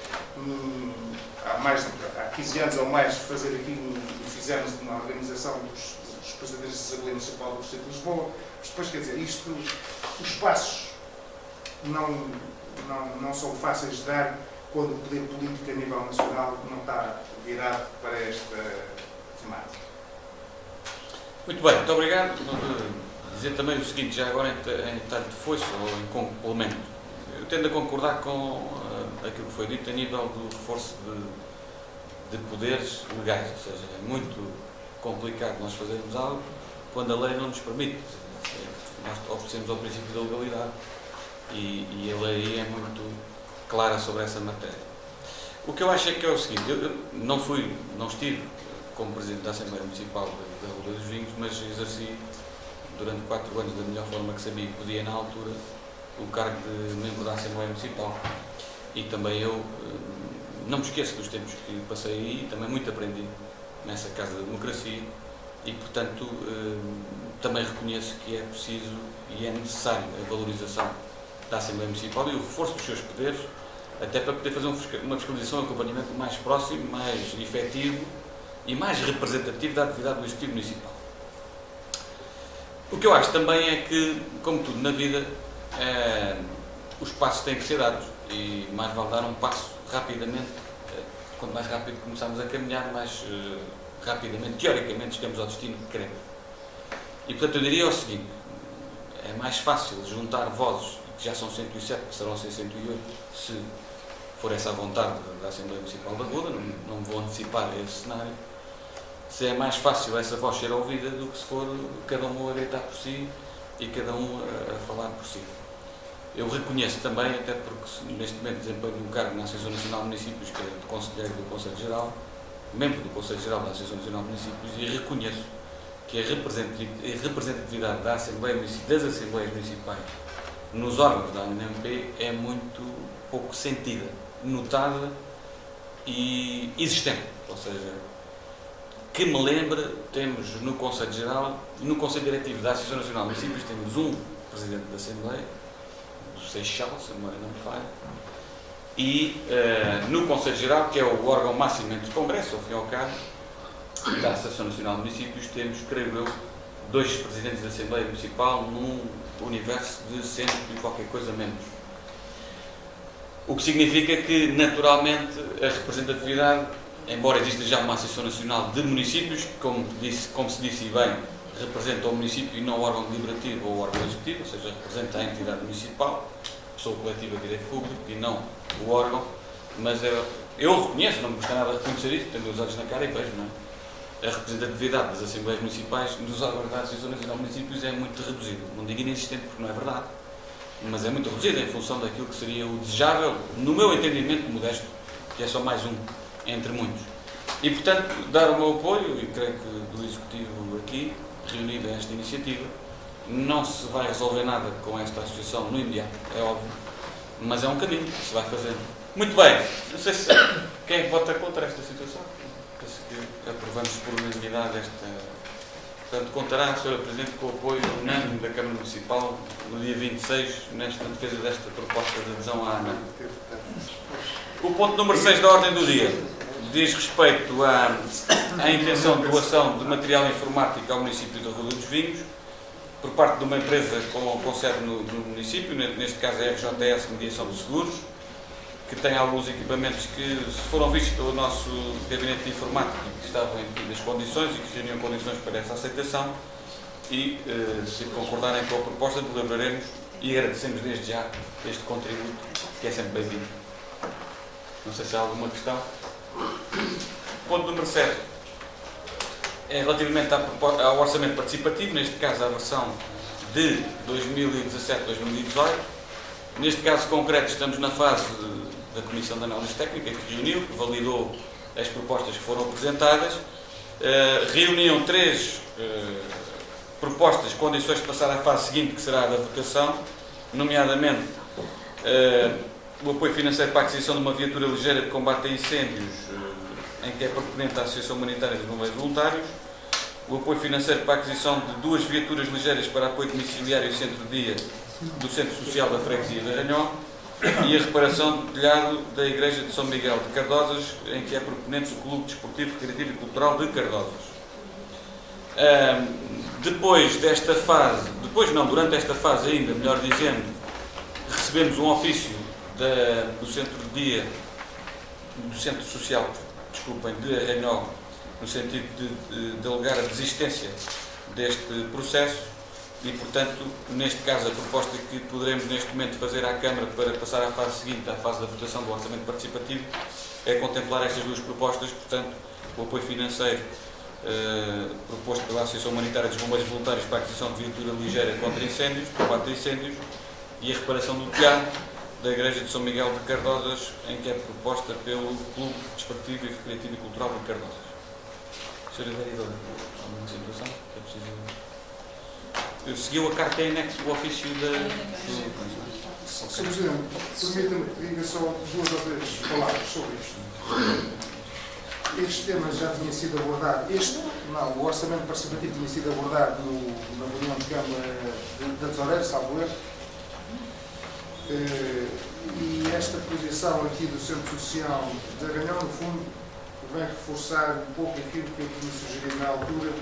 há 15 anos ou mais, fazer aqui, fizemos uma organização dos presidentes da Assembleia Municipal do Distrito de Lisboa, mas depois, quer dizer, os passos não são fáceis de dar quando o poder político a nível nacional não está virado para esta temática. Muito bem, muito obrigado. Dizer também o seguinte, já agora em detalhe de foice ou em complemento. Eu tendo a concordar com aquilo que foi dito a nível do reforço de poderes legais, ou seja, é muito complicado nós fazermos algo quando a lei não nos permite. Nós obedecemos ao princípio da legalidade e a lei é muito clara sobre essa matéria. O que eu acho é que é o seguinte, eu não estive como Presidente da Assembleia Municipal da Rua dos Vinhos, mas exerci durante 4 anos da melhor forma que sabia e podia na altura o cargo de membro da Assembleia Municipal. E também eu não me esqueço dos tempos que passei aí, também muito aprendi nessa Casa da Democracia e, portanto, também reconheço que é preciso e é necessário a valorização da Assembleia Municipal e o reforço dos seus poderes, até para poder fazer uma fiscalização e um acompanhamento mais próximo, mais efetivo e mais representativo da atividade do Executivo Municipal. O que eu acho também é que, como tudo na vida, os passos têm que ser dados e mais vale dar um passo rapidamente. Quanto mais rápido começarmos a caminhar, mais rapidamente, teoricamente, chegamos ao destino que queremos. E, portanto, eu diria o seguinte, é mais fácil juntar vozes, que já são 107, passarão a ser 108, se for essa a vontade da Assembleia Municipal da Ruda, não me vou antecipar a esse cenário, se é mais fácil essa voz ser ouvida do que se for cada um a gritar por si e cada um a falar por si. Eu reconheço também, até porque neste momento desempenho um cargo na Associação Nacional de Municípios, que é de Conselheiro do Conselho Geral, membro do Conselho Geral da Associação Nacional de Municípios, e reconheço que a representatividade das Assembleias Municipais nos órgãos da ANMP é muito pouco sentida, notada e existente. Ou seja, que me lembre, temos no Conselho Geral No Conselho Diretivo da Associação Nacional de Municípios temos um Presidente da Assembleia, do Seixal, se a memória não me falha, e no Conselho Geral, que é o órgão máximo entre o Congresso, ao fim e ao cabo, da Associação Nacional de Municípios, temos, creio eu, 2 Presidentes da Assembleia Municipal num universo de 100 e qualquer coisa menos. O que significa que, naturalmente, a representatividade, embora exista já uma Associação Nacional de Municípios, como se disse bem, representa o município e não o órgão deliberativo ou o órgão executivo, ou seja, representa a entidade municipal, pessoa coletiva de direito público e não o órgão, mas eu reconheço, não me custa nada reconhecer isso, tenho os olhos na cara e vejo, não é? A representatividade das Assembleias Municipais nos órgãos da Associação Nacional de Municípios é muito reduzida. Não digo inexistente porque não é verdade, mas é muito reduzida em função daquilo que seria o desejável, no meu entendimento modesto, que é só mais um entre muitos. E, portanto, dar o meu apoio, e creio que do Executivo aqui, reunido a esta iniciativa, não se vai resolver nada com esta associação no imediato, é óbvio, mas é um caminho que se vai fazendo. Muito bem, não sei se quem é que vota contra esta situação. Penso que aprovamos por unanimidade esta. Portanto, contará, Sra. Presidente, com o apoio unânime da Câmara Municipal no dia 26, nesta defesa desta proposta de adesão à ANA. O ponto número 6 da ordem do dia diz respeito à intenção de doação de material informático ao município de Rio dos Vinhos, por parte de uma empresa com sede no município, neste caso é a RJS Mediação de Seguros, que tem alguns equipamentos que foram vistos pelo nosso gabinete de informática, que estavam em devidas condições e que reuniam condições para essa aceitação, e se concordarem com a proposta, deliberaremos e agradecemos desde já este contributo, que é sempre bem-vindo. Não sei se há alguma questão. Ponto número 7 é relativamente ao orçamento participativo, neste caso a versão de 2017-2018. Neste caso concreto estamos na fase da Comissão de Análise Técnica, que reuniu, que validou as propostas que foram apresentadas. Reuniam 3 propostas, condições de passar à fase seguinte, que será a da votação, nomeadamente o apoio financeiro para a aquisição de uma viatura ligeira de combate a incêndios, em que é proponente a Associação Humanitária de Bombeiros Voluntários, o apoio financeiro para a aquisição de 2 viaturas ligeiras para apoio domiciliário e centro-dia do Centro Social da Freguesia de Arranhão e a reparação do telhado da Igreja de São Miguel de Cardosas, em que é proponente o Clube Desportivo, Recreativo e Cultural de Cardosas. Durante esta fase ainda, melhor dizendo, recebemos um ofício do Centro-Dia, do Centro Social, de Arranhão, no sentido de alegar a desistência deste processo e, portanto, neste caso, a proposta que poderemos neste momento fazer à Câmara para passar à fase seguinte, à fase da votação do orçamento participativo, é contemplar estas 2 propostas, portanto, o apoio financeiro proposto pela Associação Humanitária dos Bombeiros Voluntários para a aquisição de viatura ligeira contra incêndios, combate a incêndios, e a reparação do telhado da Igreja de São Miguel de Cardosas, em que é proposta pelo Clube Desportivo e Recreativo e Cultural de Cardosas. Sra. Vereadora, alguma situação que é preciso? Seguiu a carta em anexo o ofício da... Sr. Presidente, permita-me que diga só 2 ou 3 palavras sobre isto. Este tema já tinha sido abordado, o orçamento participativo tinha sido abordado na reunião de Câmara da Tesoureira, salvo erro. E esta posição aqui do Centro Social de Arranhão, no fundo, vem reforçar um pouco aquilo que eu tinha sugerido na altura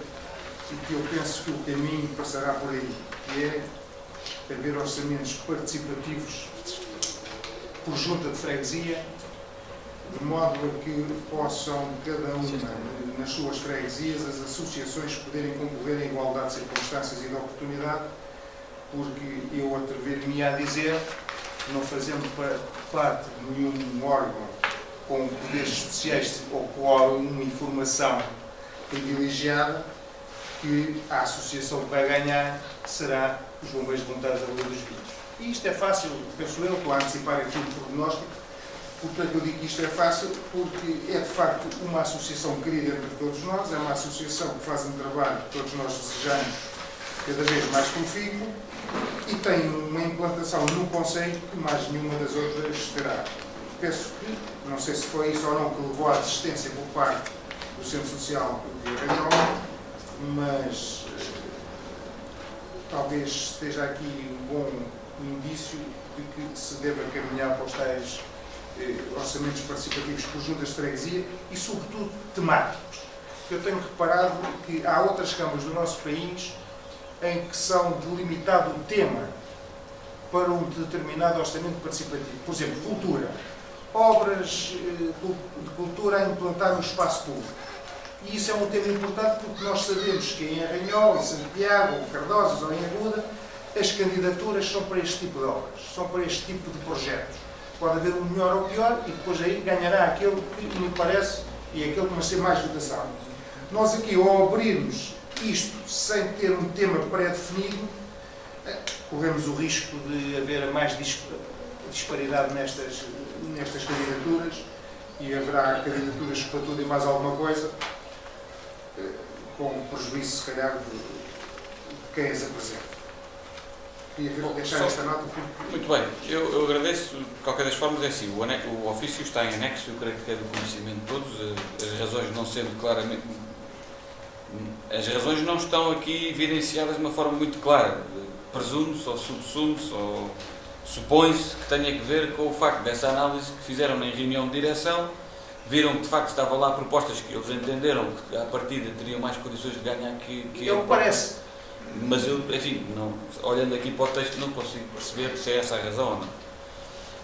e que eu penso que o caminho passará por aí, que é haver orçamentos participativos por junta de freguesia, de modo a que possam, cada uma nas suas freguesias, as associações poderem concorrer em igualdade de circunstâncias e de oportunidade, porque eu atrever-me a dizer, não fazendo parte de nenhum órgão com poderes especiais ou com uma informação privilegiada, que a associação que vai ganhar será os Bombeiros Voluntários da Rua dos Vinhos. E isto é fácil, penso eu, estou a antecipar aqui um prognóstico. Portanto, eu digo que isto é fácil porque é de facto uma associação querida entre todos nós, é uma associação que faz um trabalho que todos nós desejamos cada vez mais profícuo e tem uma implantação no Conselho que mais nenhuma das outras terá. Penso que, não sei se foi isso ou não que levou à desistência por parte do Centro Social de Arranhão, mas talvez esteja aqui um bom indício de que se deve caminhar para os tais orçamentos participativos por juntas de freguesia e, sobretudo, temáticos. Eu tenho reparado que há outras câmaras do nosso país em que são delimitado o tema para um determinado orçamento participativo. Por exemplo, cultura. Obras de cultura a implantar no espaço público. E isso é um tema importante porque nós sabemos que em Arranhol, em Santiago, em Cardosas ou em Aguda, as candidaturas são para este tipo de obras, são para este tipo de projetos. Pode haver um melhor ou pior e depois aí ganhará aquele que me parece e aquele que vai ser mais votação. Nós aqui, ao abrirmos isto sem ter um tema pré-definido, corremos o risco de haver mais disparidade nestas candidaturas e haverá candidaturas para tudo e mais alguma coisa, com prejuízo, se calhar, de quem as apresenta. Queria deixar esta nota porque... Muito bem, eu agradeço. De qualquer das formas, é assim, o ofício está em anexo, eu creio que é do conhecimento de todos, as razões não sendo claramente... As razões não estão aqui evidenciadas de uma forma muito clara. Presume-se ou subsume-se ou supõe-se que tenha que ver com o facto dessa análise que fizeram em reunião de direção, viram que de facto estava lá propostas que eles entenderam que à partida teriam mais condições de ganhar que eu parece. Mas eu, enfim, não, olhando aqui para o texto, não consigo perceber se é essa a razão ou não.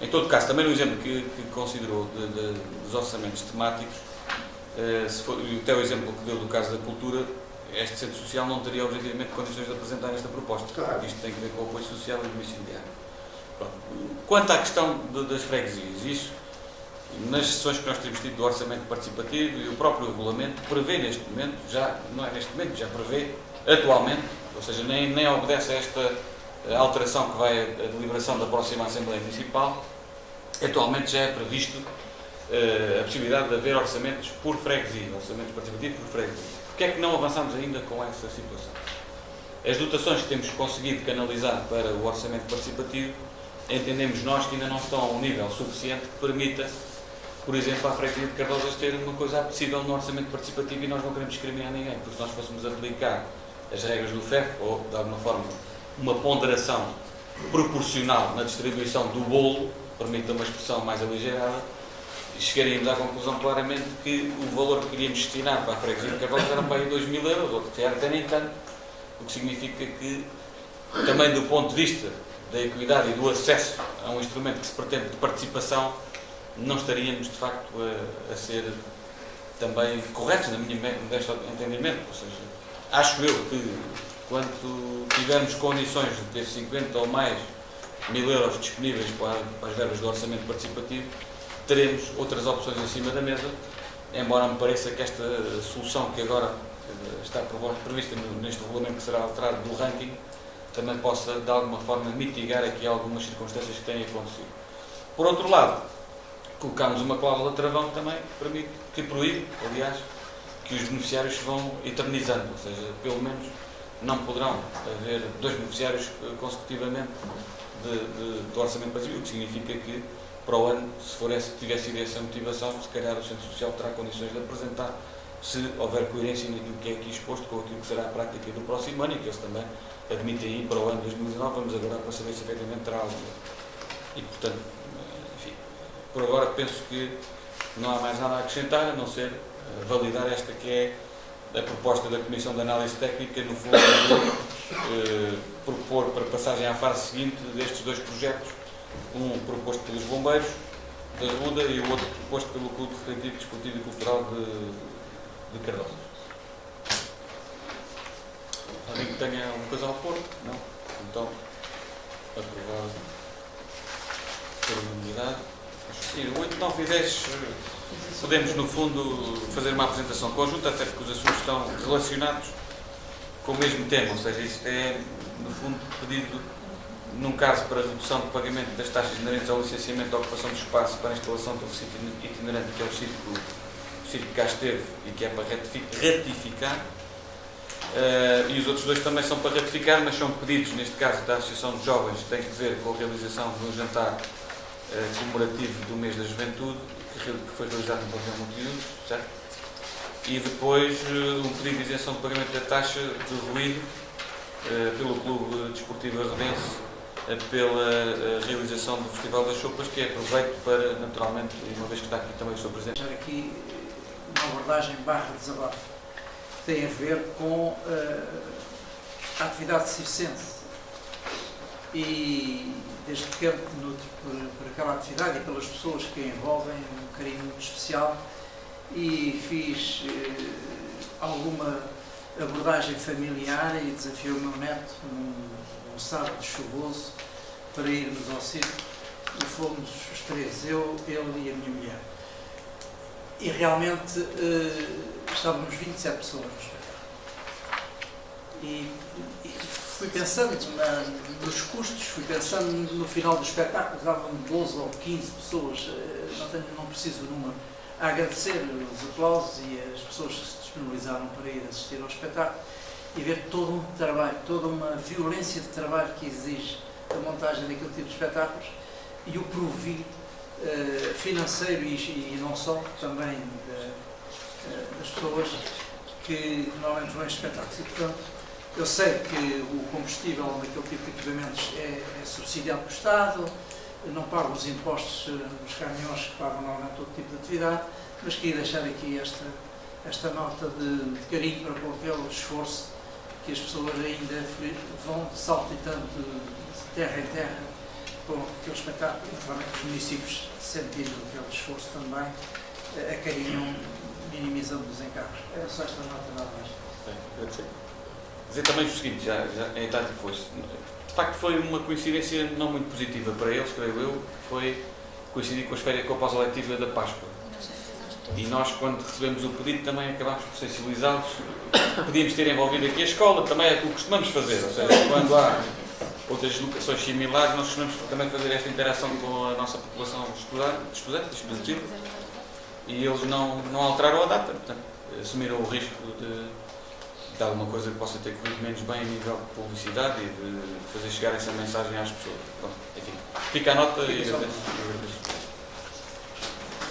Em todo caso, também no exemplo que considerou dos orçamentos temáticos, e até o exemplo que deu do caso da cultura, este centro social não teria objetivamente condições de apresentar esta proposta. Claro. Isto tem que ver com o apoio social e domiciliário. Pronto. Quanto à questão das freguesias, isso, nas sessões que nós temos tido do orçamento participativo e o próprio regulamento, prevê neste momento, já não é neste momento, já prevê atualmente, ou seja, nem obedece a esta alteração que vai a deliberação da próxima Assembleia Municipal, atualmente já é previsto a possibilidade de haver orçamentos por freguesia, orçamentos participativos por freguesia. Porquê é que não avançamos ainda com essa situação? As dotações que temos conseguido canalizar para o orçamento participativo, entendemos nós que ainda não estão a um nível suficiente que permita, por exemplo, a freguesia de Cardosas ter uma coisa apetecível no orçamento participativo, e nós não queremos discriminar ninguém, porque se nós fôssemos aplicar as regras do FEF, ou de alguma forma uma ponderação proporcional na distribuição do bolo, permita uma expressão mais aligeirada, chegaríamos à conclusão claramente que o valor que queríamos destinar para a freguesia de Cardosas era para aí 2.000 euros, ou até nem tanto, o que significa que, também do ponto de vista da equidade e do acesso a um instrumento que se pretende de participação, não estaríamos de facto a ser também corretos, na minha modesto entendimento. Ou seja, acho eu que quando tivermos condições de ter 50 ou mais mil euros disponíveis para as verbas do orçamento participativo, teremos outras opções em cima da mesa, embora me pareça que esta solução que agora está prevista neste regulamento que será alterado do ranking, também possa de alguma forma mitigar aqui algumas circunstâncias que têm acontecido. Por outro lado, colocamos uma cláusula travão que também permite, que proíbe, aliás, que os beneficiários se vão eternizando, ou seja, pelo menos não poderão haver 2 beneficiários consecutivamente do orçamento participativo, o que significa que para o ano, se tivesse sido essa motivação, se calhar o Centro Social terá condições de apresentar, se houver coerência naquilo que é aqui exposto com aquilo que será a prática do próximo ano, e que eles também admitem aí para o ano 2019, vamos aguardar para saber se efetivamente terá algo. E portanto, enfim, por agora penso que não há mais nada a acrescentar, a não ser validar esta que é a proposta da Comissão de Análise Técnica, no fundo, de propor para passagem à fase seguinte destes 2 projetos, um proposto pelos bombeiros da Ruda e o outro proposto pelo Clube Recreativo, Desportivo e Cultural de Cardosas. Alguém que tenha alguma coisa a opor? Não? Então, aprovado por unanimidade. Sim, 8, 9 e 10 podemos, no fundo, fazer uma apresentação conjunta, até porque os assuntos estão relacionados com o mesmo tema, ou seja, isto é, no fundo, pedido, num caso para redução de pagamento das taxas inerentes ao licenciamento da ocupação de espaço para a instalação do sítio itinerante, que é o sítio que cá esteve e que é para ratificar. E os outros 2 também são para ratificar, mas são pedidos, neste caso da Associação de Jovens, que tem que ver com a realização de um jantar comemorativo do mês da juventude, que foi realizado no Pavilhão Montevideo, certo? E depois um pedido de isenção de pagamento da taxa de ruído pelo Clube Desportivo Arredense pela realização do Festival das Sopas, que aproveito para, naturalmente, uma vez que está aqui também o Sr. Presidente. Deixar aqui uma abordagem barra desabafo que tem a ver com a atividade circense. E desde pequeno nutro por aquela atividade e pelas pessoas que a envolvem, um carinho muito especial, e fiz alguma abordagem familiar e desafiei o meu neto num sábado chuvoso para irmos ao circo, e fomos os três, eu, ele e a minha mulher. E realmente estávamos 27 pessoas no espetáculo. E fui pensando nos custos, fui pensando no final do espetáculo, davam 12 ou 15 pessoas, não preciso o número, a agradecer os aplausos e as pessoas que se disponibilizaram para ir assistir ao espetáculo e ver todo um trabalho, toda uma violência de trabalho que exige a montagem daquele tipo de espetáculos e o provir financeiro e não só, também das pessoas que normalmente vão a espetáculos. E, portanto, eu sei que o combustível daquele tipo de equipamentos é subsidiado pelo Estado, não pagam os impostos nos caminhões que pagam normalmente todo tipo de atividade, mas queria deixar aqui esta nota de carinho para com aquele esforço que as pessoas ainda vão saltitando de terra em terra com aquele espetáculo, e naturalmente os municípios, sentindo aquele esforço também, acarinham, minimizando os encargos. É só esta nota, nada mais. Dizer também o seguinte, já em idade que fosse, de facto foi uma coincidência não muito positiva para eles, creio eu, foi coincidir com as férias, com a pausa letiva da Páscoa. E nós, quando recebemos o pedido, também acabámos por sensibilizá-los. Podíamos ter envolvido aqui a escola, também é o que costumamos fazer, ou seja, quando há outras locações similares, nós costumamos também fazer esta interação com a nossa população estudantil, e eles não alteraram a data, portanto, assumiram o risco de alguma coisa que possa ter corrido menos bem a nível de publicidade e de fazer chegar essa mensagem às pessoas. Bom, enfim, fica a nota e agradeço.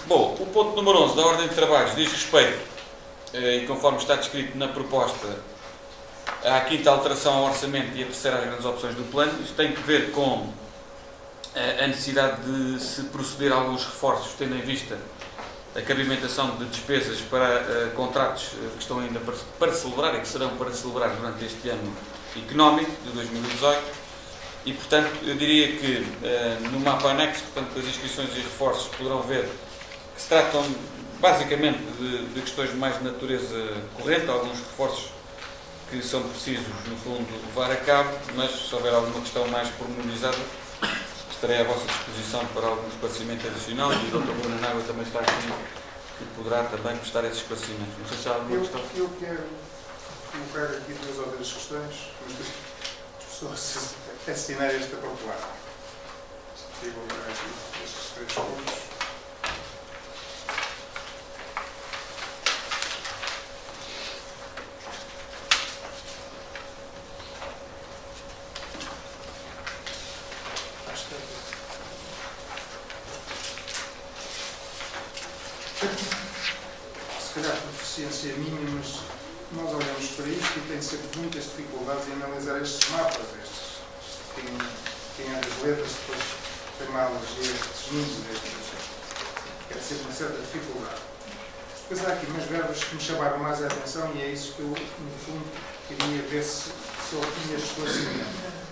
Bom, o ponto número 11 da ordem de trabalhos diz respeito, e conforme está descrito na proposta, à quinta alteração ao orçamento e a terceira às grandes opções do plano. Isto tem que ver com a necessidade de se proceder a alguns reforços, tendo em vista a cabimentação de despesas para contratos que estão ainda para celebrar e que serão para celebrar durante este ano económico de 2018 e, portanto, eu diria que no mapa anexo, portanto, as inscrições e reforços poderão ver que se tratam basicamente de questões mais de natureza corrente, alguns reforços que são precisos, no fundo, levar a cabo, mas se houver alguma questão mais pormenorizada, estarei à vossa disposição para algum esclarecimento adicional e o Dr. Bruno Nágua também está aqui, que poderá também prestar esses esclarecimentos. Não sei se há alguma questão. Eu quero colocar aqui duas ou três questões, mas as pessoas assinarem esta popular. Eu vou colocar aqui estes três pontos. Se calhar por deficiência minha, mas nós olhamos para isto e tem sempre muitas dificuldades em analisar estes mapas. Quem é das letras depois tem uma alergia a estes números, é sempre uma certa dificuldade. Depois há aqui umas verbas que me chamaram mais a atenção e é isso que eu, no fundo, queria ver se eu tinha esclarecimento.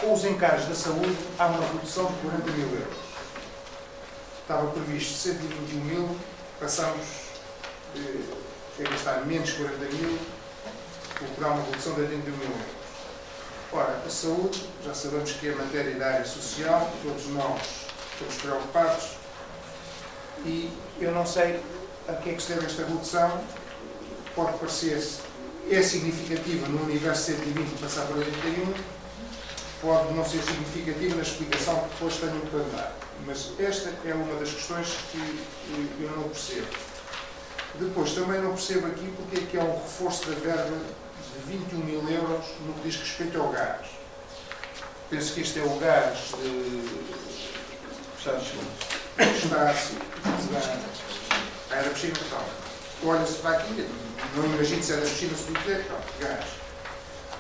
Com os encargos da saúde, há uma redução de 40 mil euros. Estava previsto 121 mil, passamos a gastar menos 40 mil, o que dá uma redução de 81 mil euros. Ora, a saúde, já sabemos que é matéria da área social, todos nós estamos preocupados, e eu não sei a que é que se deve esta redução, pode parecer, é significativa no universo 120 passar para 81, pode não ser significativa na explicação que depois tenho para dar. Mas esta é uma das questões que eu não percebo. Depois, também não percebo aqui porque é que há um reforço da verba de 21 mil euros no que diz respeito ao gás. Penso que este é o gás está era piscina total. Olha-se para aqui, não imagino se era piscina, se tudo é gás.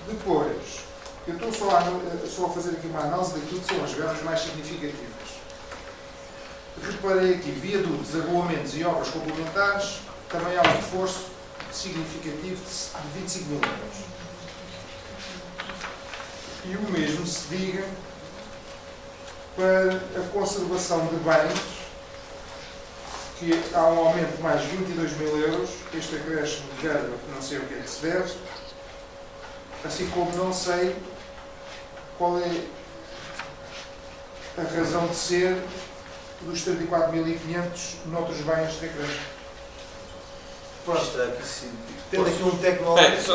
Depois, eu estou só a fazer aqui uma análise daquilo que são as verbas mais significativas. Reparei aqui, viadutos, regulamentos e obras complementares, também há um reforço significativo de 25 mil euros. E o mesmo se diga para a conservação de bens, que há um aumento de mais 22 mil euros, este acréscimo de verba, que não sei o que é que se deve, assim como não sei qual é a razão de ser dos 34.500 noutros bens de acréscimo. Está aqui, sim. Tendo aqui um tecnológico, Só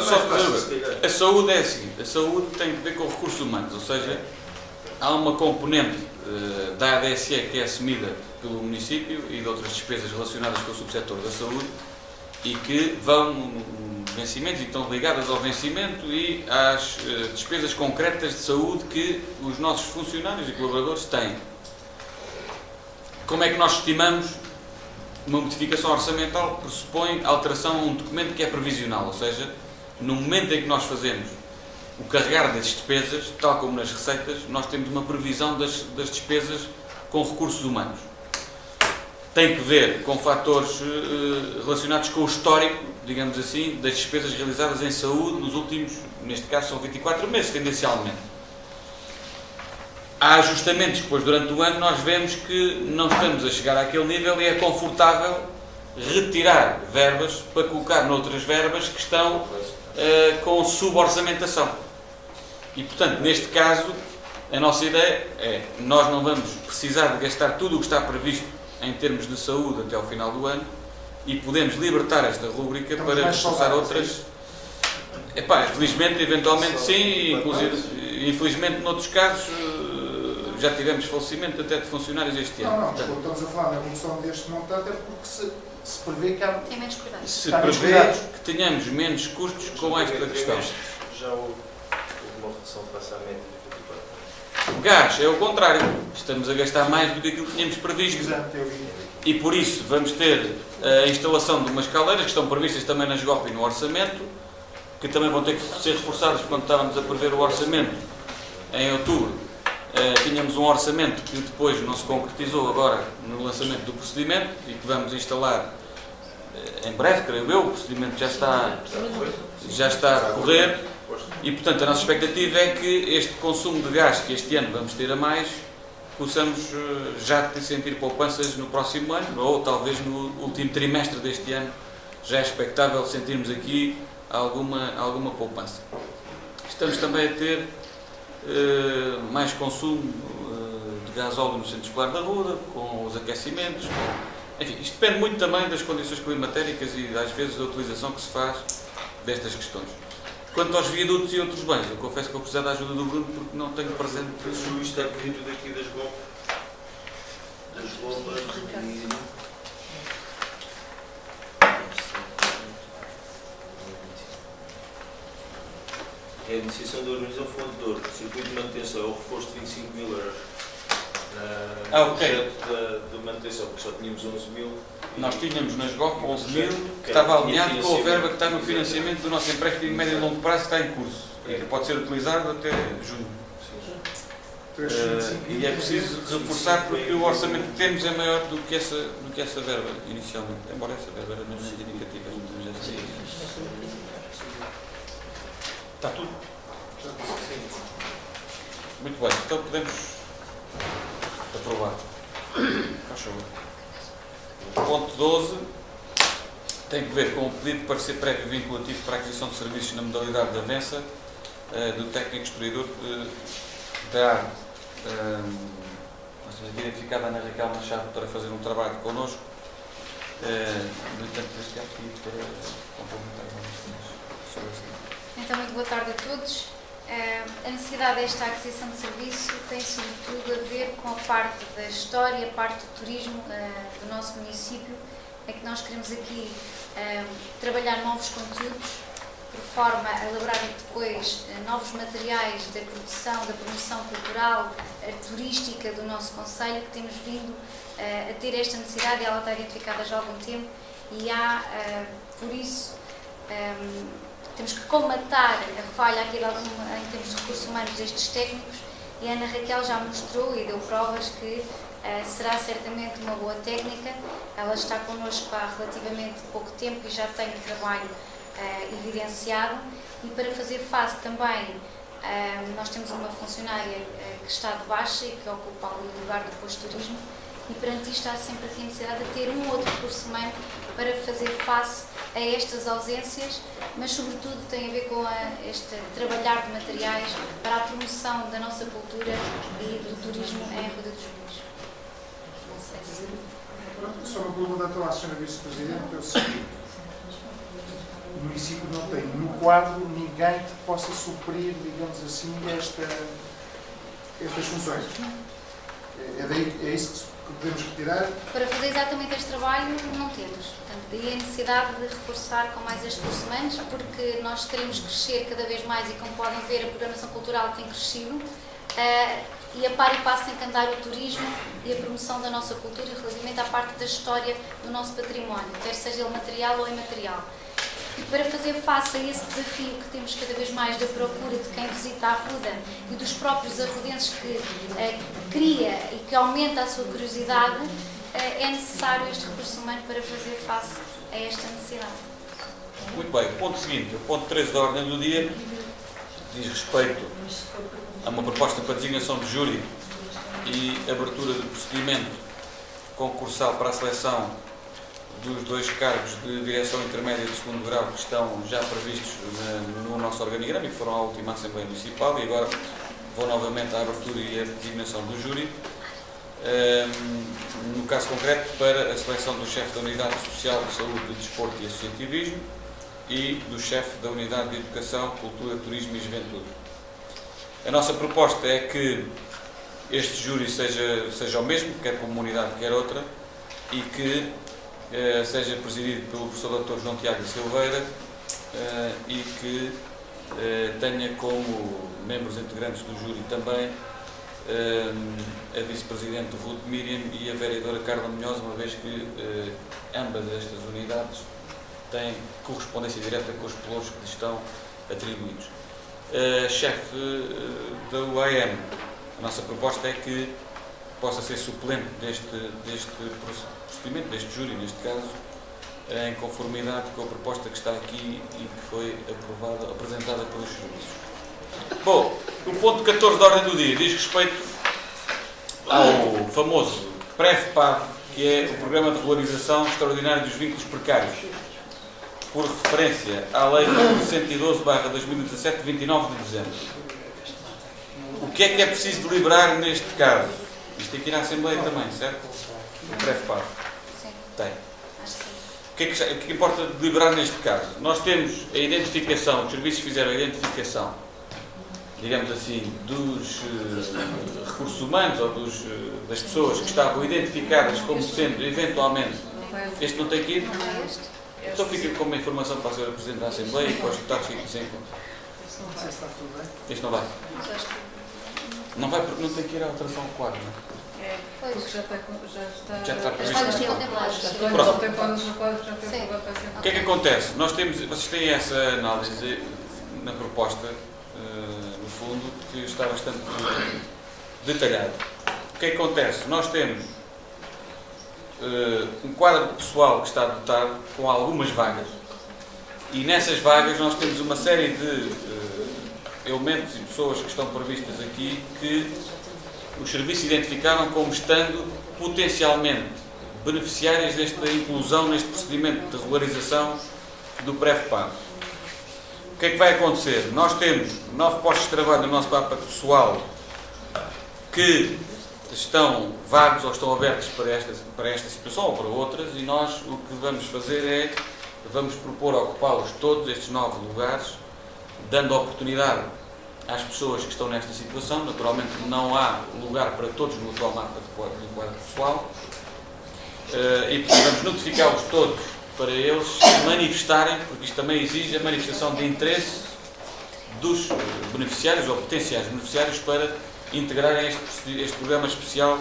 a saúde é assim, a saúde tem a ver com recursos humanos, ou seja, há uma componente da ADSE que é assumida pelo município e de outras despesas relacionadas com o subsetor da saúde e que vão vencimentos e estão ligadas ao vencimento e às despesas concretas de saúde que os nossos funcionários e colaboradores têm. Como é que nós estimamos? Uma modificação orçamental pressupõe alteração a um documento que é previsional, ou seja, no momento em que nós fazemos o carregar das despesas, tal como nas receitas, nós temos uma previsão das despesas com recursos humanos. Tem que ver com fatores relacionados com o histórico, digamos assim, das despesas realizadas em saúde nos últimos, neste caso são 24 meses, tendencialmente. Há ajustamentos que depois, durante o ano, nós vemos que não estamos a chegar àquele nível e é confortável retirar verbas para colocar noutras verbas que estão com suborçamentação. E, portanto, neste caso, a nossa ideia é nós não vamos precisar de gastar tudo o que está previsto em termos de saúde até ao final do ano e podemos libertar esta rubrica para reforçar outras. Felizmente, eventualmente sim, inclusive, infelizmente, noutros casos, já tivemos falecimento até de funcionários este ano. Não, portanto, estamos a falar na redução deste montante é porque se prevê que há... Tem menos cuidados. Se prevê que tenhamos menos custos com esta questão. Já houve uma redução face à média de 24 anos. Gás é o contrário. Estamos a gastar mais do que aquilo que tínhamos previsto. Exato, eu vi. E por isso vamos ter a instalação de umas caldeiras que estão previstas também na SGOP e no orçamento, que também vão ter que ser reforçadas quando estávamos a prever o orçamento em outubro. Tínhamos um orçamento que depois não se concretizou agora no lançamento do procedimento e que vamos instalar em breve, creio eu. O procedimento já está a correr e, portanto, a nossa expectativa é que este consumo de gás que este ano vamos ter a mais, possamos já sentir poupanças no próximo ano ou talvez no último trimestre deste ano. Já é expectável sentirmos aqui alguma poupança. Estamos também a ter mais consumo de gasóleo no centro escolar da Ruda, com os aquecimentos. Enfim, isto depende muito também das condições climatéricas e às vezes da utilização que se faz destas questões. Quanto aos viadutos e outros bens, eu confesso que vou precisar da ajuda do Bruno porque não tenho presente. Isto está vindo daqui das GOP. Das lobas é a iniciação da organização Fonte de Ouro, circuito de manutenção, é o reforço de 25 mil euros. Ok. Projeto de manutenção, porque só tínhamos 11 mil. Nós tínhamos nas GOP 11 mil, que estava alinhado com a verba que está no financiamento do nosso empréstimo de médio e longo prazo que está em curso e que pode ser utilizado até junho. E é preciso reforçar porque o orçamento que temos é maior do que essa verba inicialmente, embora essa verba era menos indicativa. Está tudo? Muito bem, então podemos aprovar. Faz favor. Ponto 12 tem que ver com o pedido de parecer prévio vinculativo para a aquisição de serviços na modalidade de avança do técnico instruidor da arte. Nós temos aqui identificada a Ana Raquel Machado para fazer um trabalho connosco. No entanto, este aqui para complementar sobre isso. Então, muito boa tarde a todos. A necessidade desta aquisição de serviço tem sobretudo a ver com a parte da história, a parte do turismo do nosso município, em que nós queremos aqui trabalhar novos conteúdos, por forma a elaborar depois novos materiais da produção, da promoção cultural, turística do nosso concelho, que temos vindo a ter esta necessidade e ela está identificada já há algum tempo e há, por isso, temos que colmatar a falha aqui em termos de recursos humanos destes técnicos, e a Ana Raquel já mostrou e deu provas que será certamente uma boa técnica. Ela está connosco há relativamente pouco tempo e já tem o trabalho evidenciado, e para fazer face também, nós temos uma funcionária que está de baixa e que ocupa ali o lugar do posto-turismo, e perante isto há sempre a necessidade de ter um outro recurso humano para fazer face a estas ausências, mas sobretudo tem a ver com este trabalhar de materiais para a promoção da nossa cultura e do turismo em Ruda dos Vinhos. Não sei se... Só uma pergunta então à Sra. Vice-Presidente, é o seguinte: o município não tem no quadro ninguém que possa suprir, digamos assim, estas funções. É isso que podemos retirar? Para fazer exatamente este trabalho não temos. Portanto, daí a necessidade de reforçar com mais estes recursos humanos, porque nós queremos crescer cada vez mais, e como podem ver, a programação cultural tem crescido, e a par e passo tem que andar o turismo e a promoção da nossa cultura relativamente à parte da história do nosso património, quer seja ele material ou imaterial. E para fazer face a esse desafio que temos cada vez mais da procura de quem visita a Ruda e dos próprios arrudenses, que cria e que aumenta a sua curiosidade, é necessário este recurso humano para fazer face a esta necessidade. Muito bem. O ponto seguinte, o ponto 13 da ordem do dia, diz respeito a uma proposta para designação de júri e abertura de procedimento concursal para a seleção dos 2 cargos de direção intermédia de segundo grau que estão já previstos no nosso organigrama e que foram à última Assembleia Municipal, e agora vou novamente à abertura e à designação do júri. No caso concreto, para a seleção do chefe da Unidade Social de Saúde, Desporto e Associativismo e do chefe da Unidade de Educação, Cultura, Turismo e Juventude. A nossa proposta é que este júri seja o mesmo, quer como uma unidade, quer outra, e que seja presidido pelo professor Dr. João Tiago de Silveira, e que tenha como membros integrantes do júri também a vice-presidente Ruth Miriam e a vereadora Carla Munhoz, uma vez que ambas estas unidades têm correspondência direta com os pelouros que lhes estão atribuídos. Chefe da UAM, a nossa proposta é que possa ser suplente deste procedimento, deste júri, neste caso, em conformidade com a proposta que está aqui e que foi apresentada pelos serviços. Bom, o ponto 14 da ordem do dia diz respeito ao famoso PREF-PAV, que é o Programa de Regularização Extraordinária dos Vínculos Precários, por referência à Lei 112/2017, de 29 de dezembro. O que é preciso deliberar neste caso? Isto tem que ir à Assembleia também, certo? O PREF-PAV. Sim. Tem. Acho que sim. O que importa deliberar neste caso? Nós temos a identificação, os serviços fizeram a identificação, digamos assim, dos recursos humanos ou das pessoas que estavam identificadas como sendo, eventualmente, este não tem que ir? Não é este? Então fica como uma informação para a Sra. Presidente da Assembleia e para os deputados que sem conta. Não sei se está tudo bem. Este não vai. Mas acho que Não vai porque não tem que ir à alteração ao quadro, não é? pois. Porque já está Já está As previsto. falhas estão contempladas. Pronto. Tem quadros no quadro, já foi Sim. aprovado para sempre. O que é que acontece? Vocês têm essa análise na proposta, no fundo, que está bastante detalhado. O que é que acontece? Nós temos um quadro de pessoal que está dotado com algumas vagas, e nessas vagas nós temos uma série de elementos e pessoas que estão previstas aqui que os serviços identificaram como estando potencialmente beneficiárias desta inclusão neste procedimento de regularização do PREF-PAV. O que é que vai acontecer? Nós temos 9 postos de trabalho no nosso mapa pessoal que estão vagos ou estão abertos para esta situação ou para outras, e nós o que vamos fazer é, vamos propor ocupá-los todos, estes 9 lugares, dando oportunidade às pessoas que estão nesta situação. Naturalmente não há lugar para todos no atual mapa de quadro pessoal, e vamos notificá-los todos para eles manifestarem, porque isto também exige a manifestação de interesse dos beneficiários ou potenciais beneficiários para integrarem este programa especial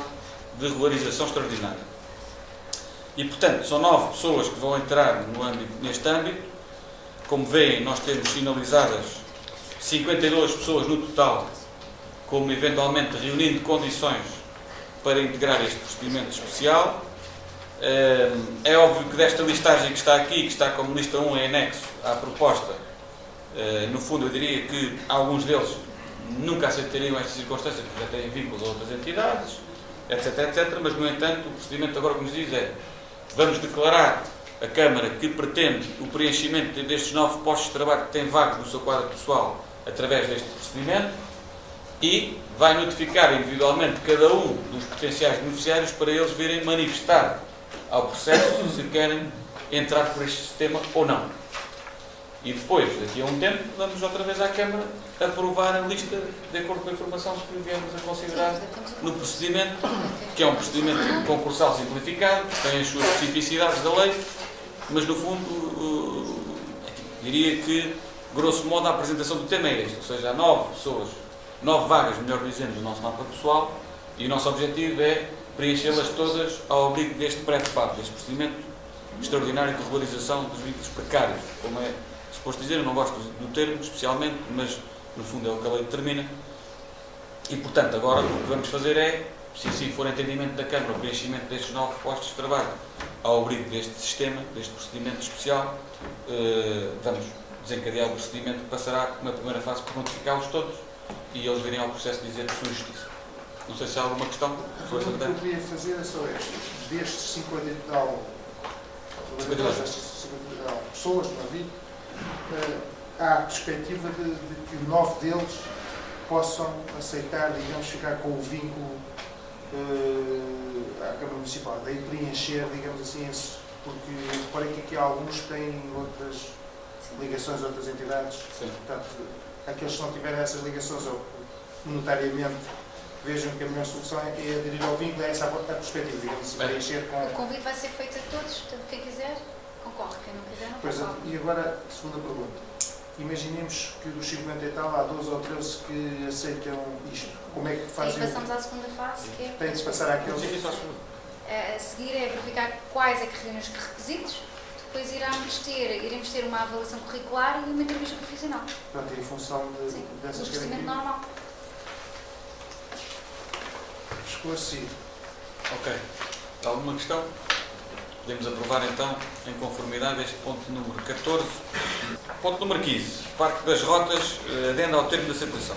de regularização extraordinária. E, portanto, são 9 pessoas que vão entrar neste âmbito. Como veem, nós temos sinalizadas 52 pessoas no total, como eventualmente reunindo condições para integrar este procedimento especial. É óbvio que desta listagem que está aqui, que está como lista 1 em anexo à proposta, no fundo eu diria que alguns deles nunca aceitariam esta circunstância, porque já têm vínculos a outras entidades, etc, etc, mas no entanto o procedimento agora que nos diz é: vamos declarar a Câmara que pretende o preenchimento destes 9 postos de trabalho que têm vagos no seu quadro pessoal através deste procedimento, e vai notificar individualmente cada um dos potenciais beneficiários para eles virem manifestar ao processo se querem entrar por este sistema ou não. E depois, daqui a um tempo, vamos outra vez à Câmara aprovar a lista de acordo com a informação que viemos a considerar no procedimento, que é um procedimento concursal simplificado, que tem as suas especificidades da lei, mas no fundo diria que, grosso modo, a apresentação do tema é este, ou seja, há 9 pessoas, 9 vagas, melhor dizendo, do nosso mapa pessoal, e o nosso objetivo é preenchê-las todas ao abrigo deste pré-debate, deste procedimento extraordinário de regularização dos vínculos precários, como é suposto dizer. Eu não gosto do termo especialmente, mas no fundo é o que a lei determina. E portanto agora o que vamos fazer é, se assim for entendimento da Câmara, o preenchimento destes 9 postos de trabalho ao abrigo deste sistema, deste procedimento especial, vamos desencadear o procedimento que passará uma primeira fase por notificá-los todos e eles virem ao processo de dizer de sua justiça. Não sei se há alguma questão. A pergunta que eu queria fazer é só esta: destes 50 e tal pessoas, não vi, há a perspectiva de que 9 deles possam aceitar, digamos, ficar com o vínculo à Câmara Municipal, daí preencher, digamos assim, porque reparei que aqui alguns têm outras ligações a outras entidades. Sim. Portanto, aqueles que não tiverem essas ligações, ou monetariamente vejam que a melhor solução é aderir ao vínculo, é essa a perspectiva, digamos assim, preencher com... O convite vai ser feito a todos, portanto, quem quiser, concorre. Quem não quiser, não Pois, concorre. e agora, segunda pergunta. Imaginemos que dos 50 e tal, há 12 ou 13 que aceitam isto. Como é que Aí fazem? passamos à segunda fase, que é... Tem de se passar àqueles... A seguir é verificar quais é que reúnem os requisitos, depois iremos ter uma avaliação curricular e uma entrevista profissional. Portanto, em função Sim, dessas o procedimento garantias. normal. Esclarecido. Ok. Alguma questão? Podemos aprovar então, em conformidade, este ponto número 14. Ponto número 15. Parque das Rotas, adenda ao termo de aceitação.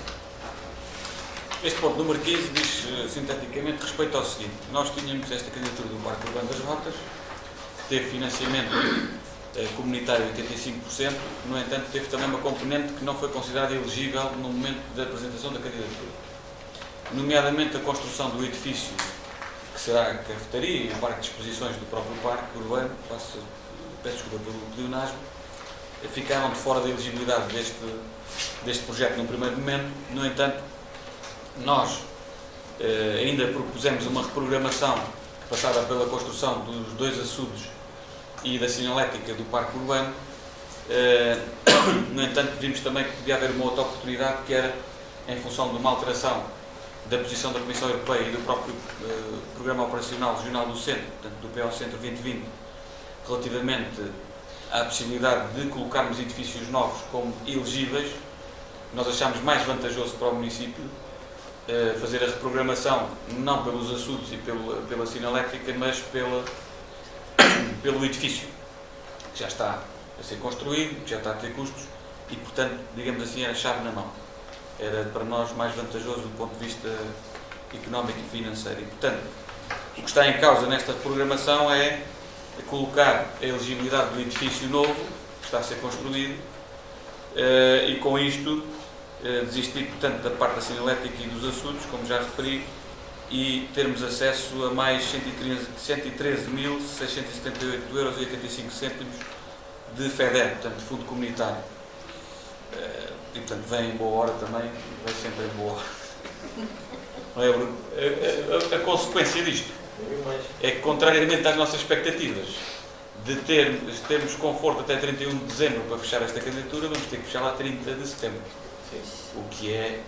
Este ponto número 15 diz, sinteticamente, respeito ao seguinte: nós tínhamos esta candidatura do Parque Urbano das Rotas, que teve financiamento comunitário de 85%, no entanto teve também uma componente que não foi considerada elegível no momento da apresentação da candidatura, nomeadamente a construção do edifício que será a cafetaria e o parque de exposições do próprio parque urbano. Peço desculpa pelo pleonasmo, ficaram de fora da elegibilidade deste projeto num primeiro momento. No entanto, nós ainda propusemos uma reprogramação que passava pela construção dos 2 açudes e da sinalética do parque urbano. No entanto, vimos também que podia haver uma outra oportunidade, que era, em função de uma alteração da posição da Comissão Europeia e do próprio Programa Operacional Regional do Centro, portanto do PO Centro 2020, relativamente à possibilidade de colocarmos edifícios novos como elegíveis. Nós achámos mais vantajoso para o município fazer a reprogramação não pelos açudes e pela sinalética, mas pelo edifício, que já está a ser construído, que já está a ter custos e, portanto, digamos assim, era a chave na mão. Era para nós mais vantajoso do ponto de vista económico e financeiro. E, portanto, o que está em causa nesta reprogramação é colocar a elegibilidade do edifício novo, que está a ser construído, e com isto desistir, portanto, da parte da sinalética e dos açudes, como já referi, e termos acesso a mais 113.678,85 € de FEDER, portanto, de fundo comunitário. E, portanto, vem em boa hora também, vem sempre em boa hora. Não é, Bruno? A consequência disto é que, contrariamente às nossas expectativas de termos conforto até 31 de dezembro para fechar esta candidatura, vamos ter que fechar lá 30 de setembro. O que é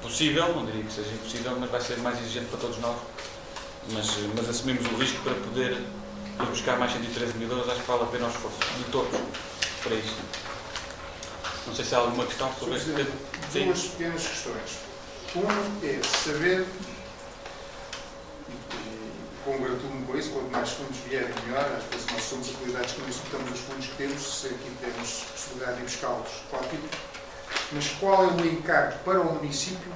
possível, não diria que seja impossível, mas vai ser mais exigente para todos nós. Mas assumimos o risco para poder ir buscar mais 113 mil euros, acho que vale a pena o esforço de todos para isso. Não sei se há alguma questão sobre este tema. Sim. Duas pequenas questões. Uma é saber, e congratulo-me com isso, quanto mais fundos vierem melhor, às vezes nós somos utilidades que não executamos os fundos que temos, se aqui temos possibilidade de buscá-los, ótimo. Mas qual é o encargo para o município,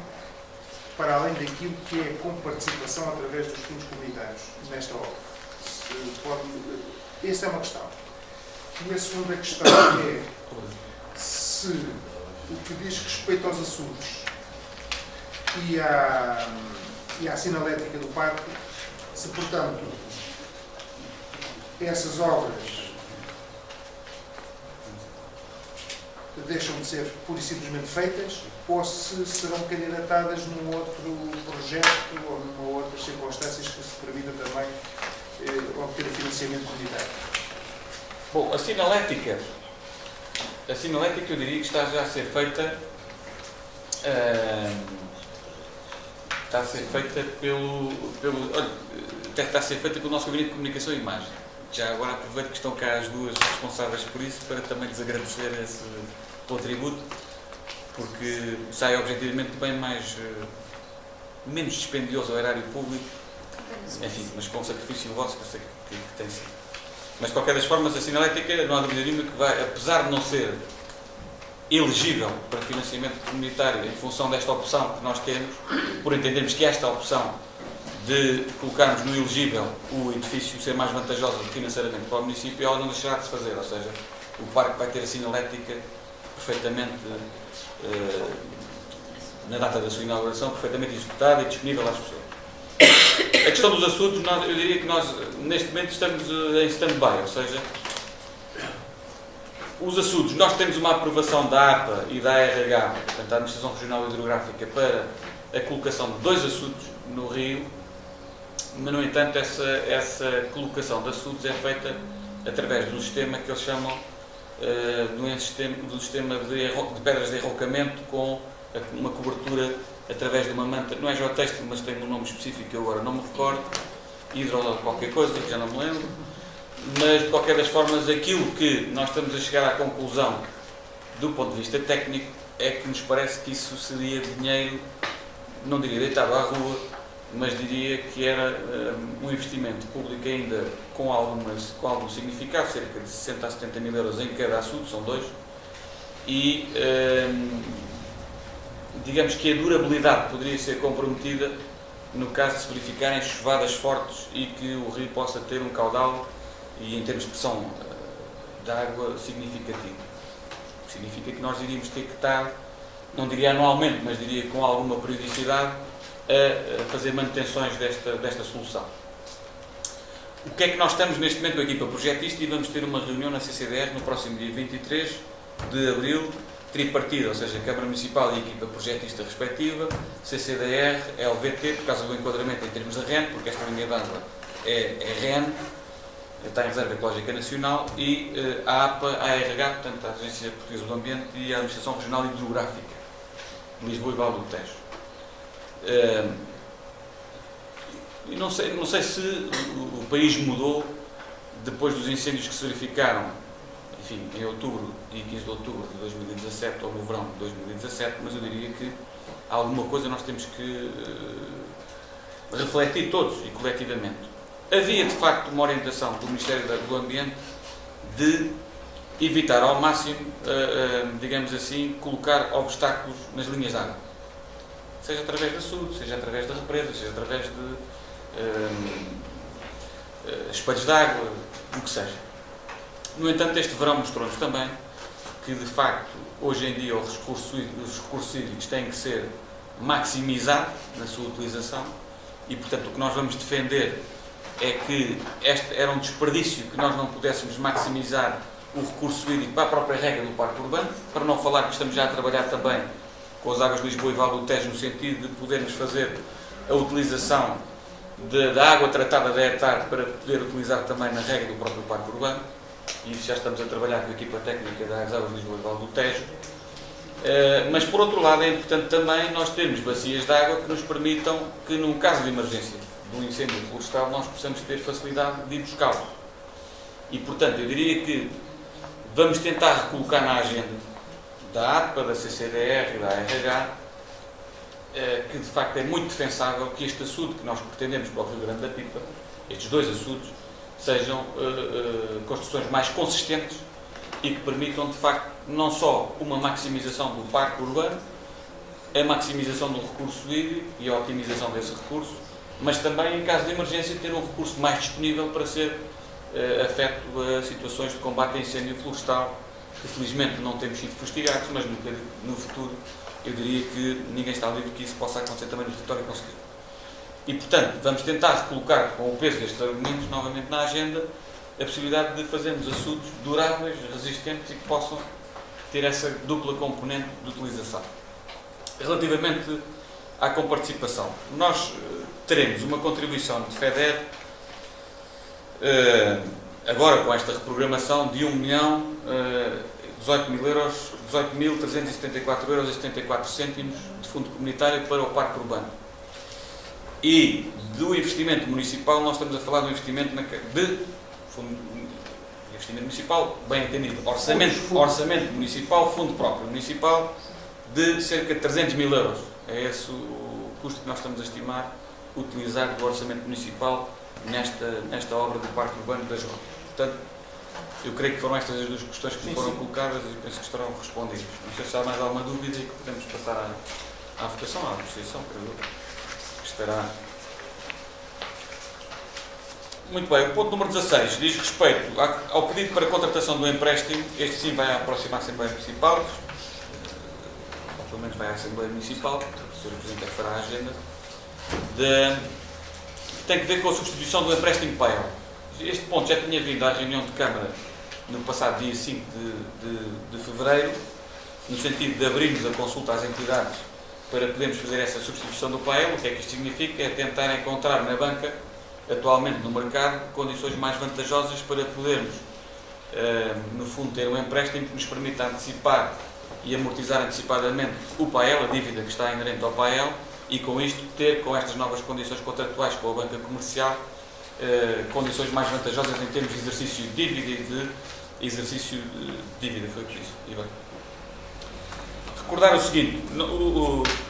para além daquilo que é com participação através dos fundos comunitários nesta obra? Esta é uma questão. E a segunda questão é se o que diz respeito aos açudes e à sinalética do parque, se, portanto, essas obras deixam de ser pura e simplesmente feitas ou se serão candidatadas num outro projeto ou numa outras circunstâncias que se permitam também obter o financiamento comunitário. Bom, a sinalética eu diria que está já a ser feita está a ser feita pelo nosso Gabinete de Comunicação e Imagem. Já agora aproveito que estão cá as duas responsáveis por isso para também lhes agradecer esse contributo, porque sai objetivamente bem menos dispendioso ao erário público, enfim, mas com um sacrifício vosso que eu sei que tem sido. Mas de qualquer das formas a sinalética não há dúvida nenhuma que vai, apesar de não ser elegível para financiamento comunitário em função desta opção que nós temos, por entendermos que esta opção de colocarmos no elegível o edifício ser mais vantajosa financeiramente para o município, ela não deixará de se fazer, ou seja, o parque vai ter a sinalética perfeitamente, na data da sua inauguração, perfeitamente executada e disponível às pessoas. A questão dos açudes, eu diria que nós neste momento estamos em stand-by, ou seja, os açudes, nós temos uma aprovação da APA e da ARH, portanto, a Administração Regional Hidrográfica, para a colocação de 2 açudes no rio, mas, no entanto, essa colocação de açudes é feita através de um sistema que eles chamam do sistema de pedras de enrocamento com uma cobertura através de uma manta, não é geotextil, mas tem um nome específico que eu agora não me recordo, hidro qualquer coisa, que já não me lembro, mas de qualquer das formas aquilo que nós estamos a chegar à conclusão do ponto de vista técnico é que nos parece que isso seria dinheiro, não diria deitado à rua, mas diria que era um investimento público ainda com algum significado, cerca de 60 a 70 mil euros em cada açude, são 2, e digamos que a durabilidade poderia ser comprometida no caso de se verificarem chuvadas fortes e que o rio possa ter um caudal e em termos de pressão de água significativo. Significa que nós iríamos ter que estar, não diria anualmente, mas diria com alguma periodicidade, a fazer manutenções desta solução. O que é que nós estamos neste momento com a equipa projetista e vamos ter uma reunião na CCDR no próximo dia 23 de abril, tripartida, ou seja, Câmara Municipal e equipa projetista respectiva, CCDR, LVT, por causa do enquadramento em termos de REN, porque esta linha d'água é REN, está em Reserva Ecológica Nacional, e a APA, a ARH, portanto a Agência Portuguesa do Ambiente e a Administração Regional Hidrográfica de Lisboa e Val do Tejo. E não sei se o país mudou depois dos incêndios que se verificaram, enfim, em outubro e 15 de outubro de 2017 ou no verão de 2017, mas eu diria que alguma coisa nós temos que refletir todos e coletivamente. Havia de facto uma orientação do Ministério do Ambiente de evitar ao máximo, digamos assim, colocar obstáculos nas linhas de água. Seja através de açude, seja através de represas, seja através de espelhos de água, o que seja. No entanto, este verão mostrou-nos também que, de facto, hoje em dia os recursos hídricos têm que ser maximizados na sua utilização e, portanto, o que nós vamos defender é que este era um desperdício que nós não pudéssemos maximizar o recurso hídrico para a própria regra do parque urbano, para não falar que estamos já a trabalhar também com as águas de Lisboa e Val do Tejo no sentido de podermos fazer a utilização da água tratada da hectare para poder utilizar também na regra do próprio parque urbano, e isso já estamos a trabalhar com a equipa técnica das águas de Lisboa e Val do Tejo. Mas por outro lado é importante também nós termos bacias de água que nos permitam que num caso de emergência de um incêndio florestal nós possamos ter facilidade de ir buscá-lo. E, portanto, eu diria que vamos tentar recolocar na agenda da APA, da CCDR e da ARH, que de facto é muito defensável que este açude que nós pretendemos para o Rio Grande da Pipa, estes dois açudes, sejam construções mais consistentes e que permitam de facto não só uma maximização do parque urbano, a maximização do recurso hídrico e a otimização desse recurso, mas também em caso de emergência ter um recurso mais disponível para ser afeto a situações de combate a incêndio florestal, que felizmente não temos sido fustigados, mas no futuro eu diria que ninguém está livre que isso possa acontecer também no território concelhio. E, portanto, vamos tentar recolocar, com o peso destes argumentos, novamente na agenda, a possibilidade de fazermos açudes duráveis, resistentes e que possam ter essa dupla componente de utilização. Relativamente à comparticipação, nós teremos uma contribuição de FEDER, agora com esta reprogramação, de 18.374,74 € de fundo comunitário para o parque urbano. E do investimento municipal, nós estamos a falar de um investimento investimento municipal, bem entendido, orçamento municipal, fundo próprio municipal, de cerca de 300 mil €. É esse o custo que nós estamos a estimar utilizar do orçamento municipal nesta obra do Parque Urbano da João. Portanto, eu creio que foram estas as duas questões que me foram colocadas e penso que estarão respondidas. Não sei se há mais alguma dúvida e que podemos passar à votação, à apreciação, creio eu, que estará. Muito bem, o ponto número 16 diz respeito ao pedido para contratação do empréstimo. Este sim vai aproximar a Assembleia Municipal, ou pelo menos vai à Assembleia Municipal, o Sr. Presidente é que fará a agenda, que tem que ver com a substituição do empréstimo PAEL. Este ponto já tinha vindo à reunião de Câmara no passado dia 5 de fevereiro, no sentido de abrirmos a consulta às entidades para podermos fazer essa substituição do PAEL. O que é que isto significa? É tentar encontrar na banca, atualmente no mercado, condições mais vantajosas para podermos, no fundo, ter um empréstimo que nos permita antecipar e amortizar antecipadamente o PAEL, a dívida que está inerente ao PAEL, e com isto ter, com estas novas condições contratuais com a banca comercial, condições mais vantajosas em termos de exercício de dívida e de exercício de dívida. Foi o que disse. E bem. Recordar o seguinte,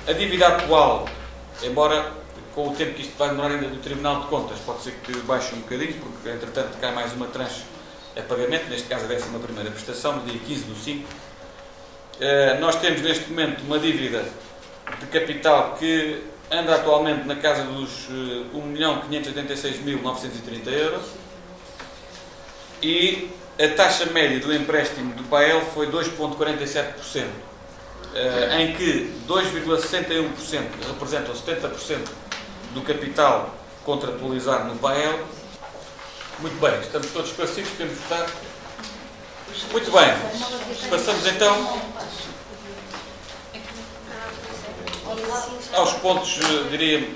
a dívida atual, embora com o tempo que isto vai demorar ainda do Tribunal de Contas, pode ser que baixe um bocadinho, porque entretanto cai mais uma tranche a pagamento, neste caso a 11ª prestação, no dia 15/5. Nós temos neste momento uma dívida de capital que anda atualmente na casa dos 1.586.930 € e a taxa média do empréstimo do PAEL foi 2,47%, em que 2,61% representam 70% do capital contratualizado no PAEL. Muito bem, estamos todos esclarecidos, podemos votar? Muito bem, passamos então aos pontos, diria,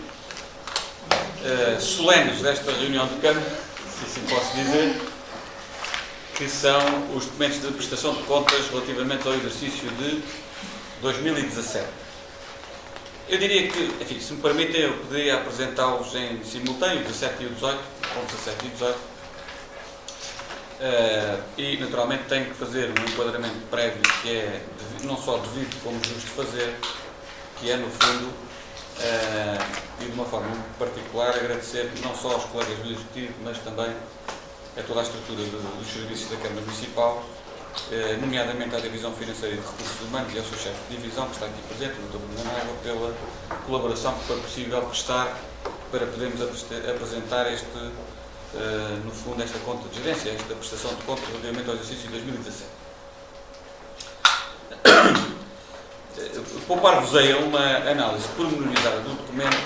solenes desta reunião de Câmara, se assim posso dizer, que são os documentos de prestação de contas relativamente ao exercício de 2017. Eu diria que, enfim, se me permitem, eu poderia apresentá-los em simultâneo, 17 e 18, ponto 17 e 18, e naturalmente tenho que fazer um enquadramento prévio que é não só devido como justo fazer, que é, no fundo, e de uma forma muito particular, agradecer não só aos colegas do Executivo, mas também a toda a estrutura dos serviços da Câmara Municipal, nomeadamente à Divisão Financeira e de Recursos Humanos e ao seu chefe de divisão, que está aqui presente, o Dr. Bruno Água, pela colaboração que foi possível prestar para podermos apresentar no fundo, esta conta de gerência, esta prestação de contas relativamente ao exercício de 2017. Poupar-vos-ei a uma análise pormenorizada do documento,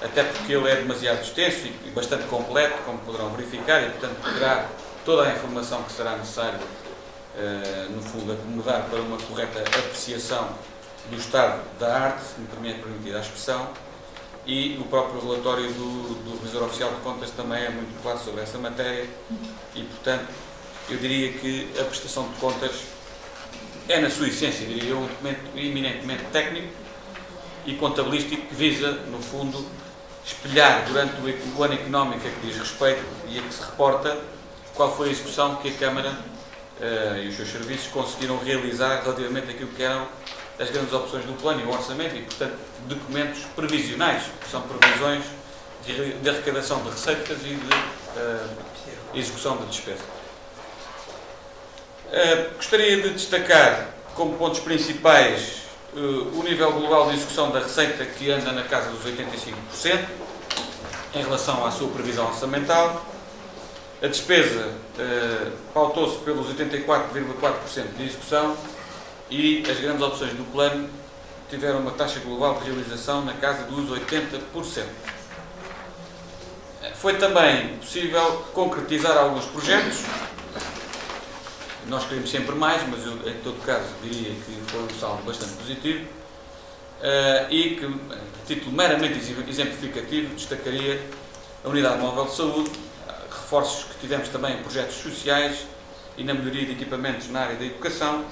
até porque ele é demasiado extenso e bastante completo, como poderão verificar, e portanto terá toda a informação que será necessário, no fundo, acomodar para uma correta apreciação do estado da arte, se me permitir a expressão, e o próprio relatório do Revisor Oficial de Contas também é muito claro sobre essa matéria, e portanto eu diria que a prestação de contas é, na sua essência, diria eu, um documento eminentemente técnico e contabilístico que visa, no fundo, espelhar durante o ano económico a que diz respeito e a que se reporta qual foi a execução que a Câmara e os seus serviços conseguiram realizar relativamente àquilo que eram as grandes opções do plano e o orçamento e, portanto, documentos previsionais, que são previsões de arrecadação de receitas e de execução de despesa. Gostaria de destacar como pontos principais o nível global de execução da receita, que anda na casa dos 85% em relação à sua previsão orçamental. A despesa pautou-se pelos 84,4% de execução e as grandes opções do plano tiveram uma taxa global de realização na casa dos 80%. Foi também possível concretizar alguns projetos. Nós queremos sempre mais, mas eu, em todo caso, diria que foi um saldo bastante positivo e que, a título meramente exemplificativo, destacaria a Unidade Móvel de Saúde, reforços que tivemos também em projetos sociais e na melhoria de equipamentos na área da educação,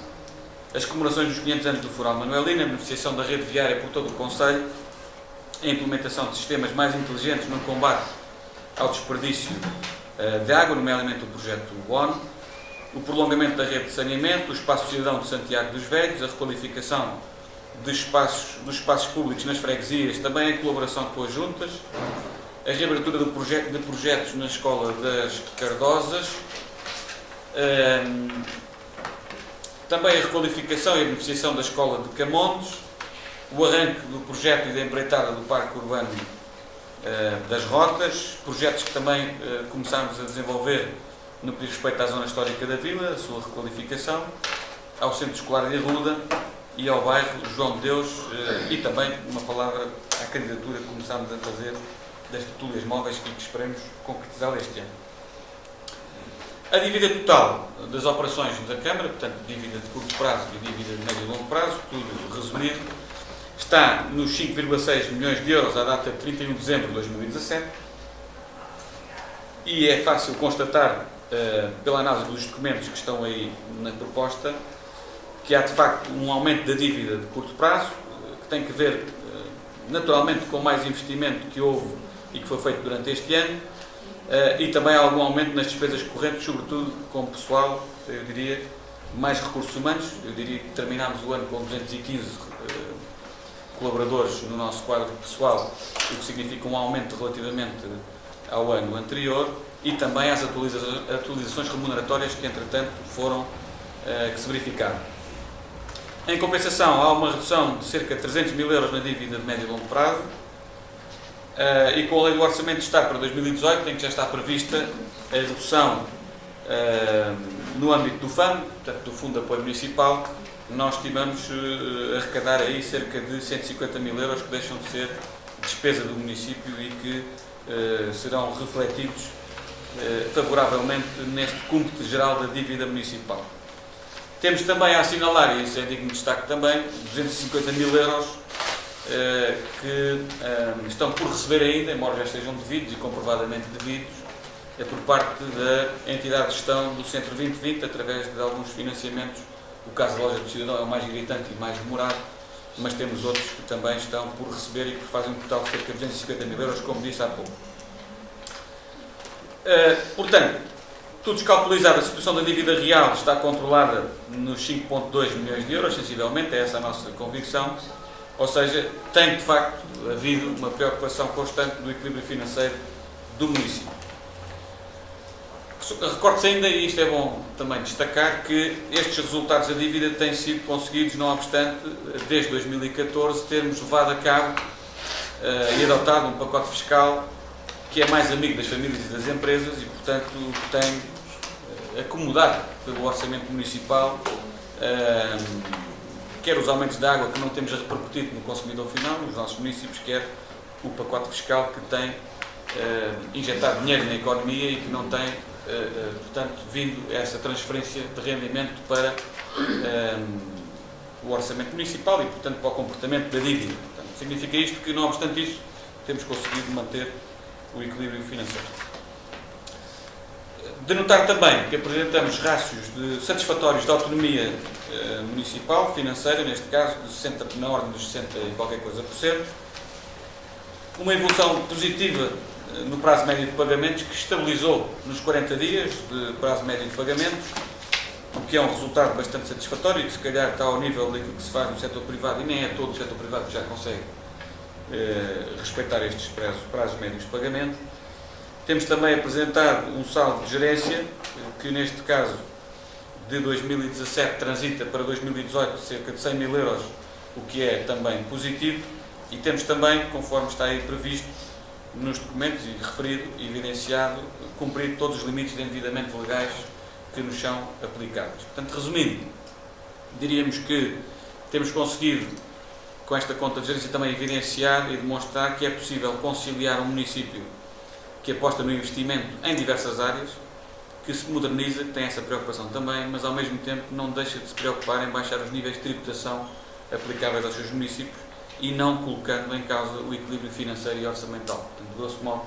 as comemorações dos 500 anos do Fural Manuelino, a beneficiação da rede viária por todo o Concelho, a implementação de sistemas mais inteligentes no combate ao desperdício de água, nomeadamente o projeto ONE, o prolongamento da rede de saneamento, o Espaço Cidadão de Santiago dos Velhos, a requalificação dos espaços públicos nas freguesias, também em colaboração com as juntas, a reabertura de projetos na Escola das Cardosas, também a requalificação e a beneficiação da Escola de Camontes, o arranque do projeto e da empreitada do Parque Urbano das Rotas, projetos que também começámos a desenvolver no que diz respeito à Zona Histórica da Vila, a sua requalificação, ao Centro Escolar de Arruda e ao bairro João de Deus, e também, uma palavra, à candidatura que começámos a fazer das tertúlias móveis que esperemos concretizá-la este ano. A dívida total das operações da Câmara, portanto, dívida de curto prazo e dívida de médio e longo prazo, tudo resumido, está nos 5,6 milhões de euros à data de 31 de dezembro de 2017 e é fácil constatar, pela análise dos documentos que estão aí na proposta, que há de facto um aumento da dívida de curto prazo, que tem que ver naturalmente com mais investimento que houve e que foi feito durante este ano, e também há algum aumento nas despesas correntes, sobretudo com pessoal, eu diria, mais recursos humanos. Eu diria que terminámos o ano com 215 colaboradores no nosso quadro pessoal, o que significa um aumento relativamente ao ano anterior, e também às atualizações remuneratórias que, entretanto, que se verificaram. Em compensação, há uma redução de cerca de 300 mil euros na dívida de médio e longo prazo, e com a Lei do Orçamento de Estado para 2018, em que já está prevista a redução no âmbito do FAM, portanto, do Fundo de Apoio Municipal, nós estimamos arrecadar aí cerca de 150 mil euros que deixam de ser despesa do município e que serão refletidos favoravelmente neste cúmputo geral da dívida municipal. Temos também a assinalar, e isso é digno de destaque também, 250 mil euros que estão por receber ainda, embora já estejam devidos e comprovadamente devidos, por parte da entidade de gestão do Centro 2020, através de alguns financiamentos. O caso da Loja do Cidadão é o mais gritante e mais demorado, mas temos outros que também estão por receber e que fazem um total de cerca de 250 mil euros, como disse há pouco. Portanto, tudo descalculizado, a situação da dívida real está controlada nos 5,2 milhões de euros, sensivelmente, é essa a nossa convicção, ou seja, tem de facto havido uma preocupação constante do equilíbrio financeiro do município. Recorde-se ainda, e isto é bom também destacar, que estes resultados da dívida têm sido conseguidos, não obstante, desde 2014, termos levado a cabo e adotado um pacote fiscal que é mais amigo das famílias e das empresas e, portanto, tem acomodado pelo orçamento municipal quer os aumentos de água que não temos a repercutir no consumidor final, nos nossos municípios, quer o pacote fiscal que tem injetado dinheiro na economia e que não tem, portanto, vindo essa transferência de rendimento para o orçamento municipal e, portanto, para o comportamento da dívida. Portanto, significa isto que, não obstante isso, temos conseguido manter o equilíbrio financeiro. De notar também que apresentamos rácios satisfatórios de autonomia municipal, financeira, neste caso, na ordem dos 60 e qualquer coisa por cento, uma evolução positiva no prazo médio de pagamentos, que estabilizou nos 40 dias de prazo médio de pagamentos, o que é um resultado bastante satisfatório e que se calhar está ao nível daquilo que se faz no setor privado, e nem é todo o setor privado que já consegue respeitar estes prazos médios de pagamento. Temos também apresentado um saldo de gerência, que neste caso de 2017 transita para 2018 cerca de 100 mil euros, o que é também positivo, e temos também, conforme está aí previsto nos documentos e referido e evidenciado, cumprido todos os limites de endividamento legais que nos são aplicados. Portanto, resumindo, diríamos que temos conseguido, com esta conta de gerência, também evidenciar e demonstrar que é possível conciliar um município que aposta no investimento em diversas áreas, que se moderniza, que tem essa preocupação também, mas ao mesmo tempo não deixa de se preocupar em baixar os níveis de tributação aplicáveis aos seus municípios e não colocando em causa o equilíbrio financeiro e orçamental. Portanto, grosso modo,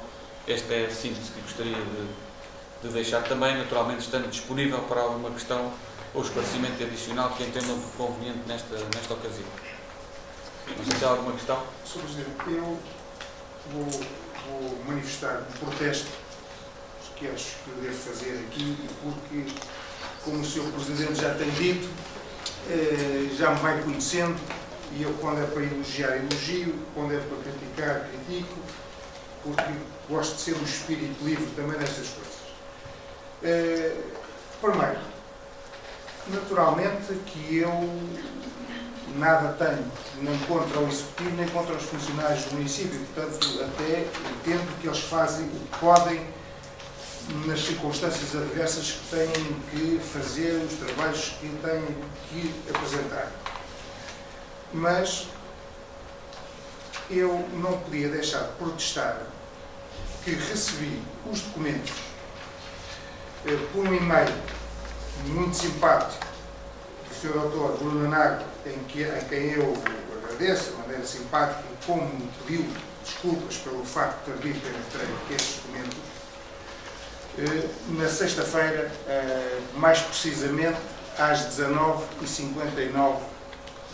esta é a síntese que gostaria de deixar também, naturalmente estando disponível para alguma questão ou esclarecimento adicional que entendam conveniente nesta ocasião. Não sei se há alguma questão. Sr. Presidente, eu vou manifestar um protesto que acho que devo fazer aqui, porque, como o Sr. Presidente já tem dito, já me vai conhecendo, e eu, quando é para elogiar, elogio, quando é para criticar, critico, porque gosto de ser um espírito livre também nestas coisas. Primeiro, naturalmente que eu nada tenho, nem contra o Executivo, nem contra os funcionários do município, portanto, até entendo que eles fazem o que podem nas circunstâncias adversas que têm que fazer, os trabalhos que têm que apresentar. Mas eu não podia deixar de protestar que recebi os documentos por um e-mail muito simpático do Sr. Dr. Bruno Nago, a quem eu agradeço de maneira simpática, e como me pediu desculpas pelo facto de ter ter entregue estes documentos, na sexta-feira, mais precisamente às 19h59,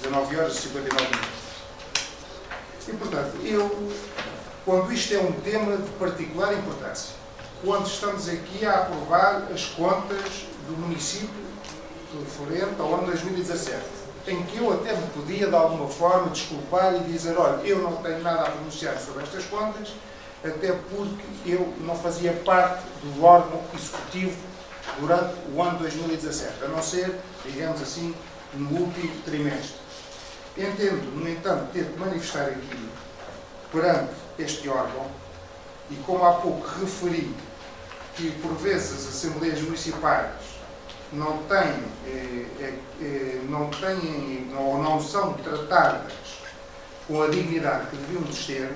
19 horas e 59 minutos. E, portanto, quando isto é um tema de particular importância, quando estamos aqui a aprovar as contas do município referente ao ano 2017, em que eu até me podia, de alguma forma, desculpar e dizer, olha, eu não tenho nada a pronunciar sobre estas contas, até porque eu não fazia parte do órgão executivo durante o ano 2017, a não ser, digamos assim, no último trimestre. Entendo, no entanto, ter de manifestar aqui, perante este órgão, e como há pouco referi, que por vezes as Assembleias Municipais não são tratadas com a dignidade que devíamos ter,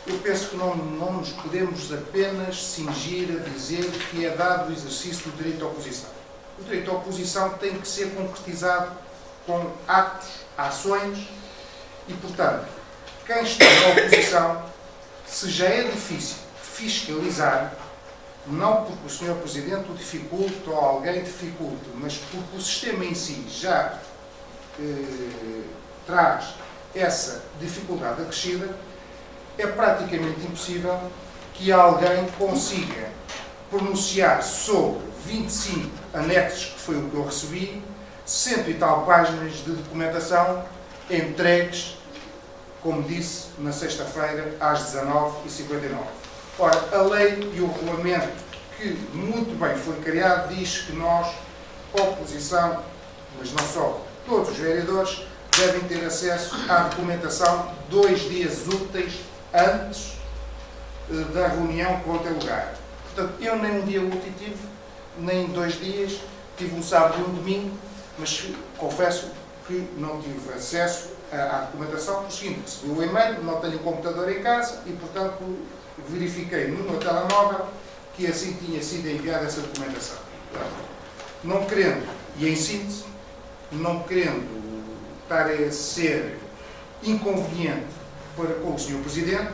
eu penso que não nos podemos apenas cingir a dizer que é dado o exercício do direito à oposição. O direito à oposição tem que ser concretizado com atos, ações e, portanto, quem está na oposição, se já é difícil fiscalizar, não porque o Sr. Presidente o dificulte ou alguém dificulte, mas porque o sistema em si já traz essa dificuldade acrescida, é praticamente impossível que alguém consiga pronunciar sobre 25 anexos, que foi o que eu recebi, 100 e tal páginas de documentação entregues, como disse, na sexta-feira, às 19h59. Ora, a lei e o regulamento, que muito bem foi criado, diz que nós, oposição, mas não só, todos os vereadores, devem ter acesso à documentação 2 dias úteis antes da reunião que vão ter lugar. Portanto, eu nem um dia útil tive, nem 2 dias, tive um sábado e um domingo, mas confesso que não tive acesso à documentação, por seguinte, recebi o e-mail, não tenho computador em casa e, portanto, verifiquei no meu telemóvel que assim tinha sido enviada essa documentação. Não querendo, e em síntese, não querendo estar a ser inconveniente para com o Sr. Presidente,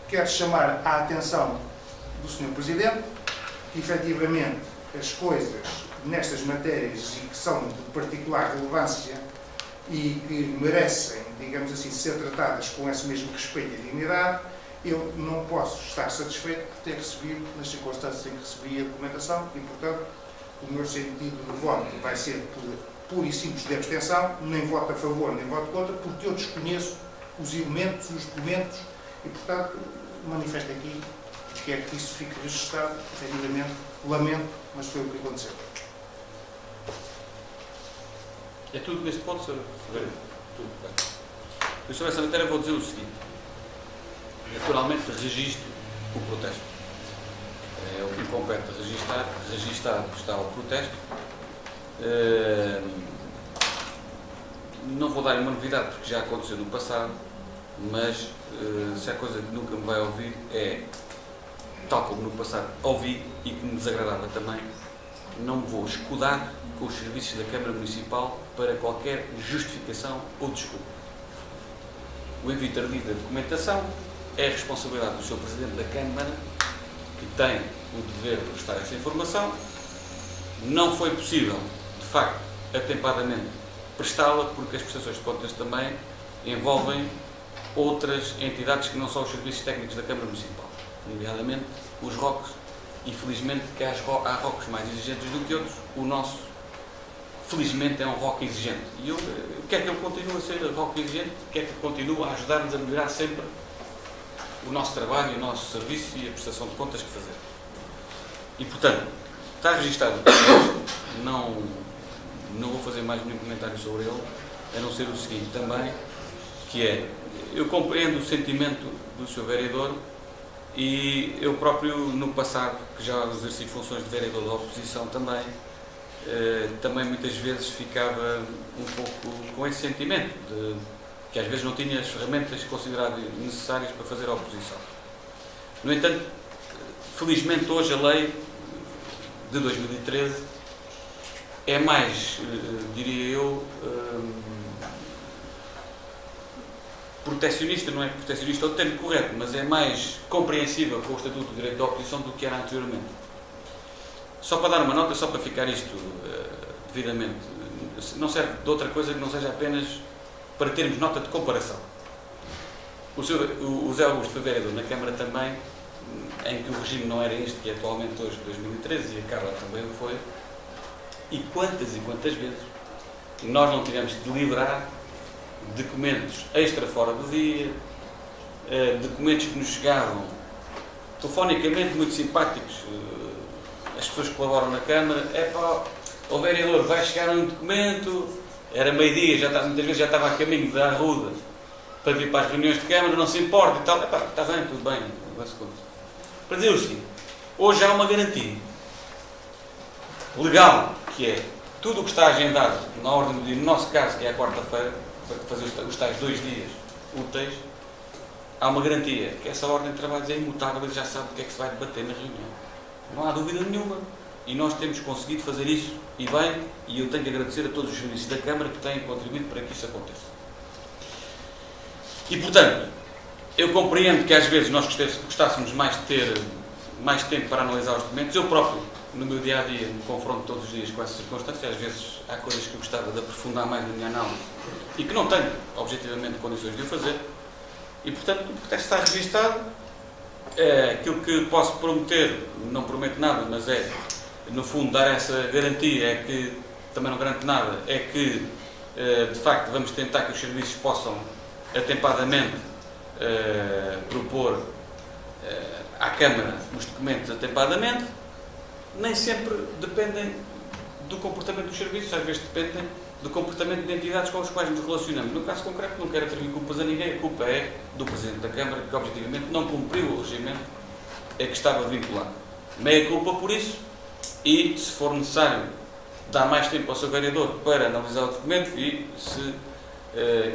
quero chamar a atenção do Sr. Presidente que, efetivamente, as coisas nestas matérias e que são de particular relevância e que merecem, digamos assim, ser tratadas com esse mesmo respeito e dignidade, eu não posso estar satisfeito por ter recebido, nas circunstâncias em que recebi a documentação, e, portanto, o meu sentido de voto vai ser puro e simples de abstenção, nem voto a favor, nem voto contra, porque eu desconheço os elementos, os documentos, e, portanto, manifesto aqui, quero que isso fique registado, efetivamente, lamento, mas foi o que aconteceu. É tudo neste ponto, Sr. Vereador? Tudo bem. Eu sobre essa matéria vou dizer o seguinte. Naturalmente registro o protesto. É o que me compete registar. Registado está o protesto. Não vou dar uma novidade porque já aconteceu no passado, mas se há coisa que nunca me vai ouvir é, tal como no passado ouvi e que me desagradava também, não me vou escudar com os serviços da Câmara Municipal para qualquer justificação ou desculpa. O envio tardio da documentação é a responsabilidade do Sr. Presidente da Câmara, que tem o dever de prestar essa informação. Não foi possível, de facto, atempadamente prestá-la, porque as prestações de contas também envolvem outras entidades que não são os serviços técnicos da Câmara Municipal, nomeadamente os ROCs, e felizmente que há ROCs mais exigentes do que outros. O nosso, felizmente, é um ROC exigente. E eu quero que ele continue a ser ROC exigente, quero que ele continue a ajudar-nos a melhorar sempre o nosso trabalho, o nosso serviço e a prestação de contas que fazer. E, portanto, está registado o protesto, não vou fazer mais nenhum comentário sobre ele, a não ser o seguinte também, que é, eu compreendo o sentimento do Sr. Vereador e eu próprio, no passado, que já exerci funções de vereador da oposição também muitas vezes ficava um pouco com esse sentimento, de que às vezes não tinha as ferramentas consideradas necessárias para fazer a oposição. No entanto, felizmente hoje a lei de 2013 é mais, diria eu, protecionista, não é protecionista é o termo correto, mas é mais compreensível com o Estatuto de Direito da Oposição do que era anteriormente. Só para dar uma nota, só para ficar isto devidamente, não serve de outra coisa que não seja apenas para termos nota de comparação. O Zé Augusto foi vereador na Câmara também, em que o regime não era este que é atualmente hoje, 2013, e a Carla também o foi, e quantas vezes nós não tivemos de deliberar documentos extra fora do dia, documentos que nos chegavam telefonicamente muito simpáticos, as pessoas que colaboram na Câmara, o vereador vai chegar um documento, era meio-dia, muitas vezes já estava a caminho da Arruda para vir para as reuniões de Câmara, não se importa e tal, está bem, tudo bem, vai-se conta. Para dizer o seguinte, hoje há uma garantia legal, que é tudo o que está agendado na ordem do dia, no nosso caso, que é a quarta-feira, para fazer os tais 2 dias úteis, há uma garantia, que essa ordem de trabalhos é imutável e já sabe o que é que se vai debater na reunião. Não há dúvida nenhuma. E nós temos conseguido fazer isso, e bem, e eu tenho que agradecer a todos os serviços da Câmara que têm contribuído para que isso aconteça. E, portanto, eu compreendo que às vezes nós gostássemos mais de ter mais tempo para analisar os documentos. Eu próprio, no meu dia-a-dia, me confronto todos os dias com essas circunstâncias. Às vezes há coisas que eu gostava de aprofundar mais na minha análise e que não tenho, objetivamente, condições de o fazer. E, portanto, o protesto está registado. Aquilo que posso prometer, não prometo nada, mas é, no fundo, dar essa garantia, é que, também não garanto nada, é que, de facto, vamos tentar que os serviços possam, atempadamente, propor à Câmara os documentos atempadamente. Nem sempre dependem do comportamento dos serviços, às vezes dependem do comportamento de entidades com as quais nos relacionamos. No caso concreto, não quero atribuir culpas a ninguém, a culpa é do Presidente da Câmara, que objetivamente não cumpriu o regimento a que estava vinculado. Meia culpa por isso, e se for necessário dar mais tempo ao seu vereador para analisar o documento e se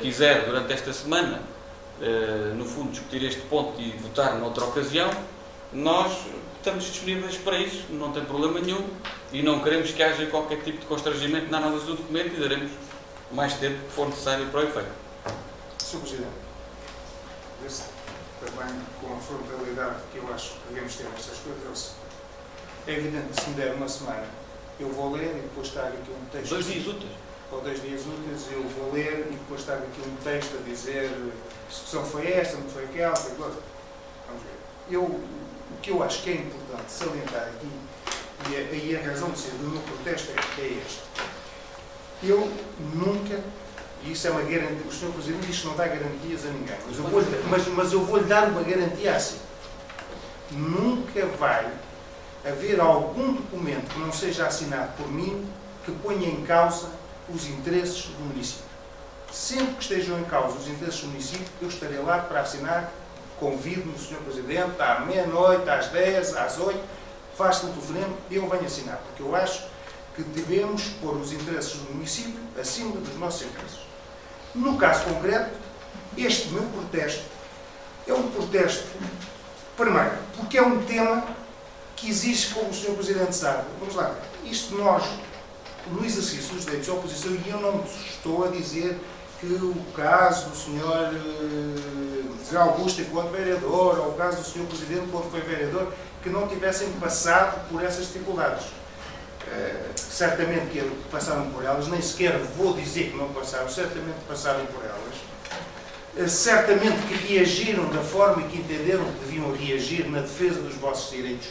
quiser durante esta semana, no fundo, discutir este ponto e votar noutra ocasião, nós estamos disponíveis para isso, não tem problema nenhum, e não queremos que haja qualquer tipo de constrangimento na análise do documento e daremos mais tempo que for necessário para o efeito. Sr. Presidente, esse também com a frontalidade que eu acho que devemos ter estas coisas, é evidente que se me der uma semana, eu vou ler e depois trago aqui um texto. 2 dias úteis? Ou 2 dias úteis, eu vou ler e depois trago aqui um texto a dizer que discussão foi esta, não foi aquela, foi outra. Vamos ver. O que eu acho que é importante salientar aqui, e aí a razão de ser do meu protesto é esta. Eu nunca, e isso é uma garantia, o Sr. Presidente diz que não dá garantias a ninguém, mas eu vou-lhe dar uma garantia assim. Nunca vai haver algum documento que não seja assinado por mim que ponha em causa os interesses do município. Sempre que estejam em causa os interesses do município, eu estarei lá para assinar. Convido-me o Sr. Presidente à meia-noite, às 10, às 8, faz-se o telefonema e eu venho assinar, porque eu acho que devemos pôr os interesses do município acima dos nossos interesses. No caso concreto, este meu protesto é um protesto, primeiro, porque é um tema que exige, como o Sr. Presidente sabe, vamos lá, isto nós, no exercício dos direitos da oposição, e eu não estou a dizer que o caso do Sr. José Augusto enquanto vereador, ou o caso do Sr. Presidente quando foi vereador, que não tivessem passado por essas dificuldades. Certamente que passaram por elas, nem sequer vou dizer que não passaram, certamente passaram por elas. Certamente que reagiram da forma que entenderam que deviam reagir na defesa dos vossos direitos.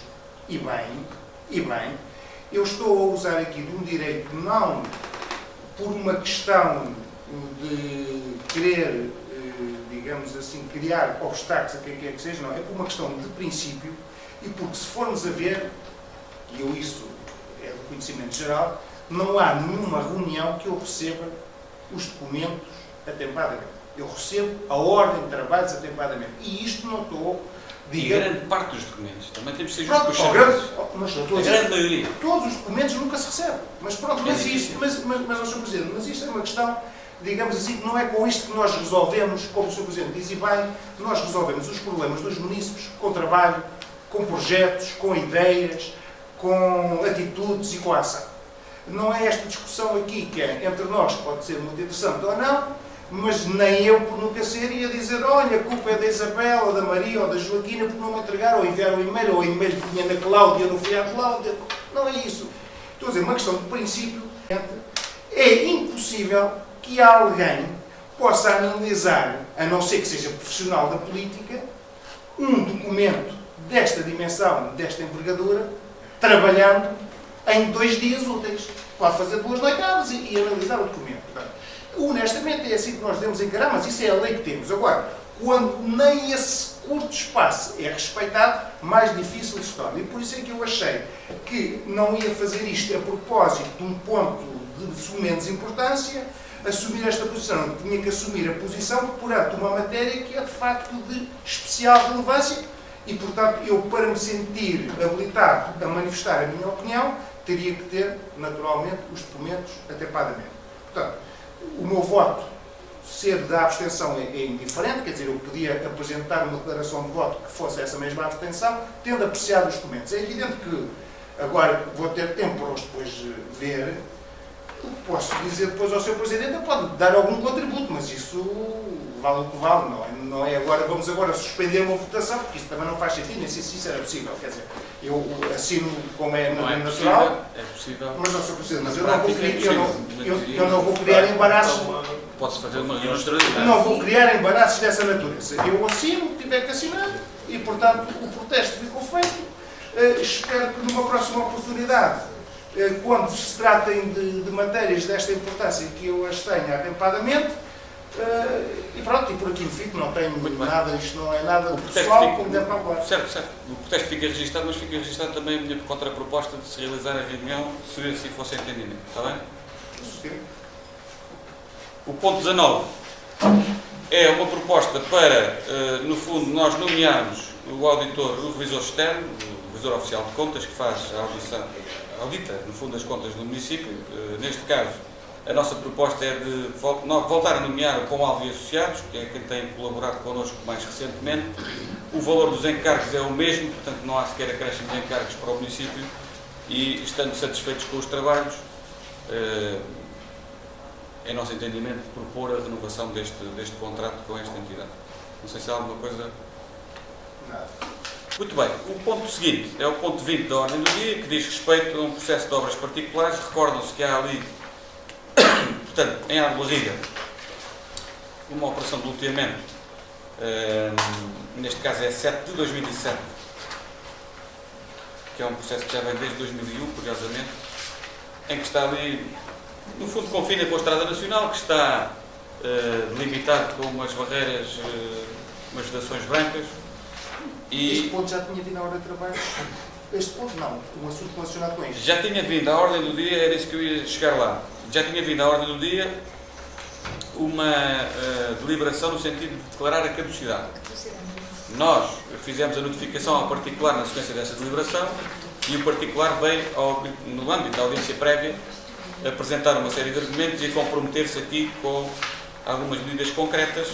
E bem, eu estou a usar aqui de um direito não por uma questão de querer, digamos assim, criar obstáculos a quem quer que seja, não, é por uma questão de princípio e porque se formos a ver, e eu isso é do conhecimento geral, não há nenhuma reunião que eu receba os documentos atempadamente. Eu recebo a ordem de trabalhos atempadamente. E isto não estou... E grande parte dos documentos. Também temos que ser Pronto, justos com mas a grande maioria. todos os documentos nunca se recebem. Mas pronto, mas Sr. Presidente, mas isto é uma questão, digamos assim, que não é com isto que nós resolvemos, como o Sr. Presidente diz, e bem, nós resolvemos os problemas dos munícipes com trabalho, com projetos, com ideias, com atitudes e com a ação. Não é esta discussão aqui que é entre nós, que pode ser muito interessante ou não, mas nem eu, por nunca ser, ia dizer, olha, a culpa é da Isabel, ou da Maria, ou da Joaquina, porque não me entregaram, ou enviaram o e-mail, ou o e-mail que tinha na Cláudia, eu não fui à Cláudia. Não é isso. Estou a dizer, uma questão de princípio. É impossível que alguém possa analisar, a não ser que seja profissional da política, um documento desta dimensão, desta envergadura, trabalhando em 2 dias úteis. Pode fazer 2 noitadas e analisar o documento. Portanto, honestamente, é assim que nós devemos encarar, mas isso é a lei que temos. Agora, quando nem esse curto espaço é respeitado, mais difícil se torna. E por isso é que eu achei que não ia fazer isto a propósito de um ponto de menos importância, assumir esta posição. Tinha que assumir a posição perante uma matéria que é, de facto, de especial relevância e, portanto, eu, para me sentir habilitado a manifestar a minha opinião, teria que ter, naturalmente, os documentos atempadamente. Portanto, o meu voto ser da abstenção é indiferente, quer dizer, eu podia apresentar uma declaração de voto que fosse essa mesma abstenção, tendo apreciado os documentos. É evidente que agora vou ter tempo para os depois ver. O que posso dizer depois ao Sr. Presidente pode dar algum contributo, mas isso vale o que vale, não é agora, vamos agora suspender uma votação, porque isso também não faz sentido, nem sei se isso era possível, quer dizer, eu assino como é natural, É possível. mas não, Sr. Presidente, mas eu não vou criar embaraços. Pode-se fazer uma reunião extraordinária. Não vou criar embaraços dessa natureza. Eu assino, tiver que assinar, e, portanto, o protesto ficou feito. Espero que numa próxima oportunidade, quando se tratem de matérias desta importância, que eu as tenha atempadamente, e pronto, e por aqui fico, não tenho nada, isto não é nada pessoal, como deve falar. Certo. O protesto fica registado, mas fica registado também a minha contraproposta de se realizar a reunião, se assim fosse entendimento. Está bem? Sim. O ponto 19 é uma proposta para, no fundo, nós nomearmos o auditor, o revisor externo, o revisor oficial de contas, que faz a audição, audita, no fundo, as contas do município. Neste caso, a nossa proposta é de voltar a nomear o Pão Alves e Associados, que é quem tem colaborado connosco mais recentemente. O valor dos encargos é o mesmo, portanto não há sequer acréscimo de encargos para o município e, estando satisfeitos com os trabalhos, é nosso entendimento propor a renovação deste contrato com esta entidade. Não sei se há alguma coisa... Nada. Muito bem. O ponto seguinte é o ponto 20 da ordem do dia, que diz respeito a um processo de obras particulares. Recordam-se que há ali, portanto, em Água Riga, uma operação de loteamento neste caso é 7 de 2007, que é um processo que já vem desde 2001, curiosamente, em que está ali, no fundo, confina com a Estrada Nacional, que está delimitado com umas barreiras, umas vedações brancas. Este E ponto já tinha vindo à hora de trabalho? Este ponto não, um assunto relacionado com isto. já tinha vindo à ordem do dia, era isso que eu ia chegar lá, já tinha vindo à ordem do dia uma deliberação no sentido de declarar a caducidade. Nós fizemos a notificação ao particular na sequência dessa deliberação e o particular veio, no âmbito da audiência prévia, apresentar uma série de argumentos e comprometer-se aqui com algumas medidas concretas,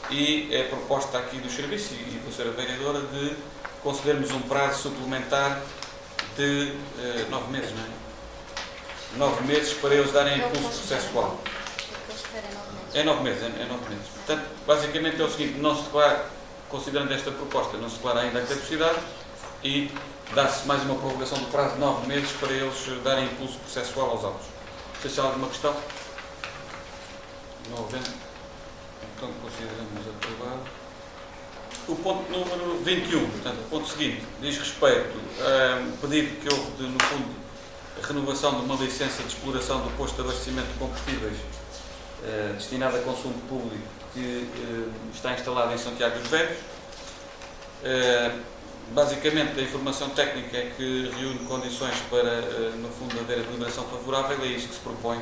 e é proposta aqui do serviço e da senhora vereadora de concedermos um prazo suplementar de 9 meses, não é? 9 meses para eles darem impulso processual. É 9 meses, é 9 meses. Portanto, basicamente é o seguinte, não se declara, considerando esta proposta, não se declara ainda a caducidade e dá-se mais uma prorrogação do prazo de 9 meses para eles darem impulso processual aos autos. Não sei se há alguma questão. Não havendo, então consideramos aprovado. O ponto número 21, portanto, o ponto seguinte, diz respeito a pedido que houve, no fundo, a renovação de uma licença de exploração do posto de abastecimento de combustíveis destinado a consumo público que está instalado em Santiago dos Velhos. Basicamente, a informação técnica é que reúne condições para, no fundo, haver a deliberação favorável. É isso que se propõe,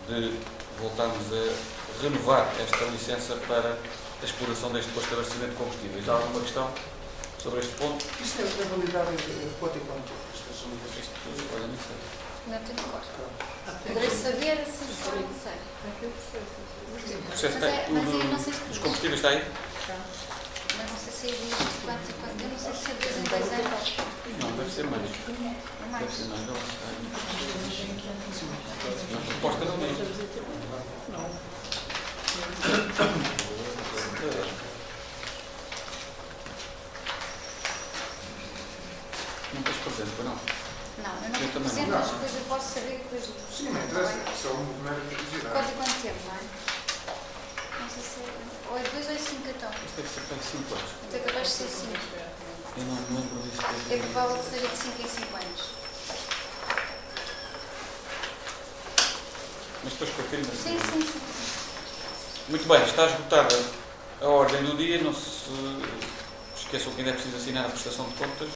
de voltarmos a renovar esta licença para a exploração deste posto de abastecimento de combustíveis. Há alguma questão sobre este ponto? Isto é validade de quanto em quanto? Estas limitações? Olha, não sei. Não tenho cor. Poderei saber assim, só não sei. O processo Mas tem, eu não sei se os combustíveis está aí? Mas não sei se é de quanto em quanto. Eu não sei se é de 2 em 2 anos. Não, deve ser mais. É Deve mais. ser mais. Não, a proposta não diz. Não tens presente, pois não? Não, eu Eu não também represento, não. mas depois eu posso saber depois do. Sim, não interessa, só uma mera curiosidade. Quanto tempo, não é? Não sei se é. Ou é 2 ou é 5 então. Isto deve ser para 5 anos. Até capaz de ser 5. Eu não me lembro disso. É provável que seja de 5 em 5 anos. Mas depois confirma. Sim, sim, sim. Muito bem, está esgotada a ordem do dia. Não se esqueçam que ainda é preciso assinar a prestação de contas.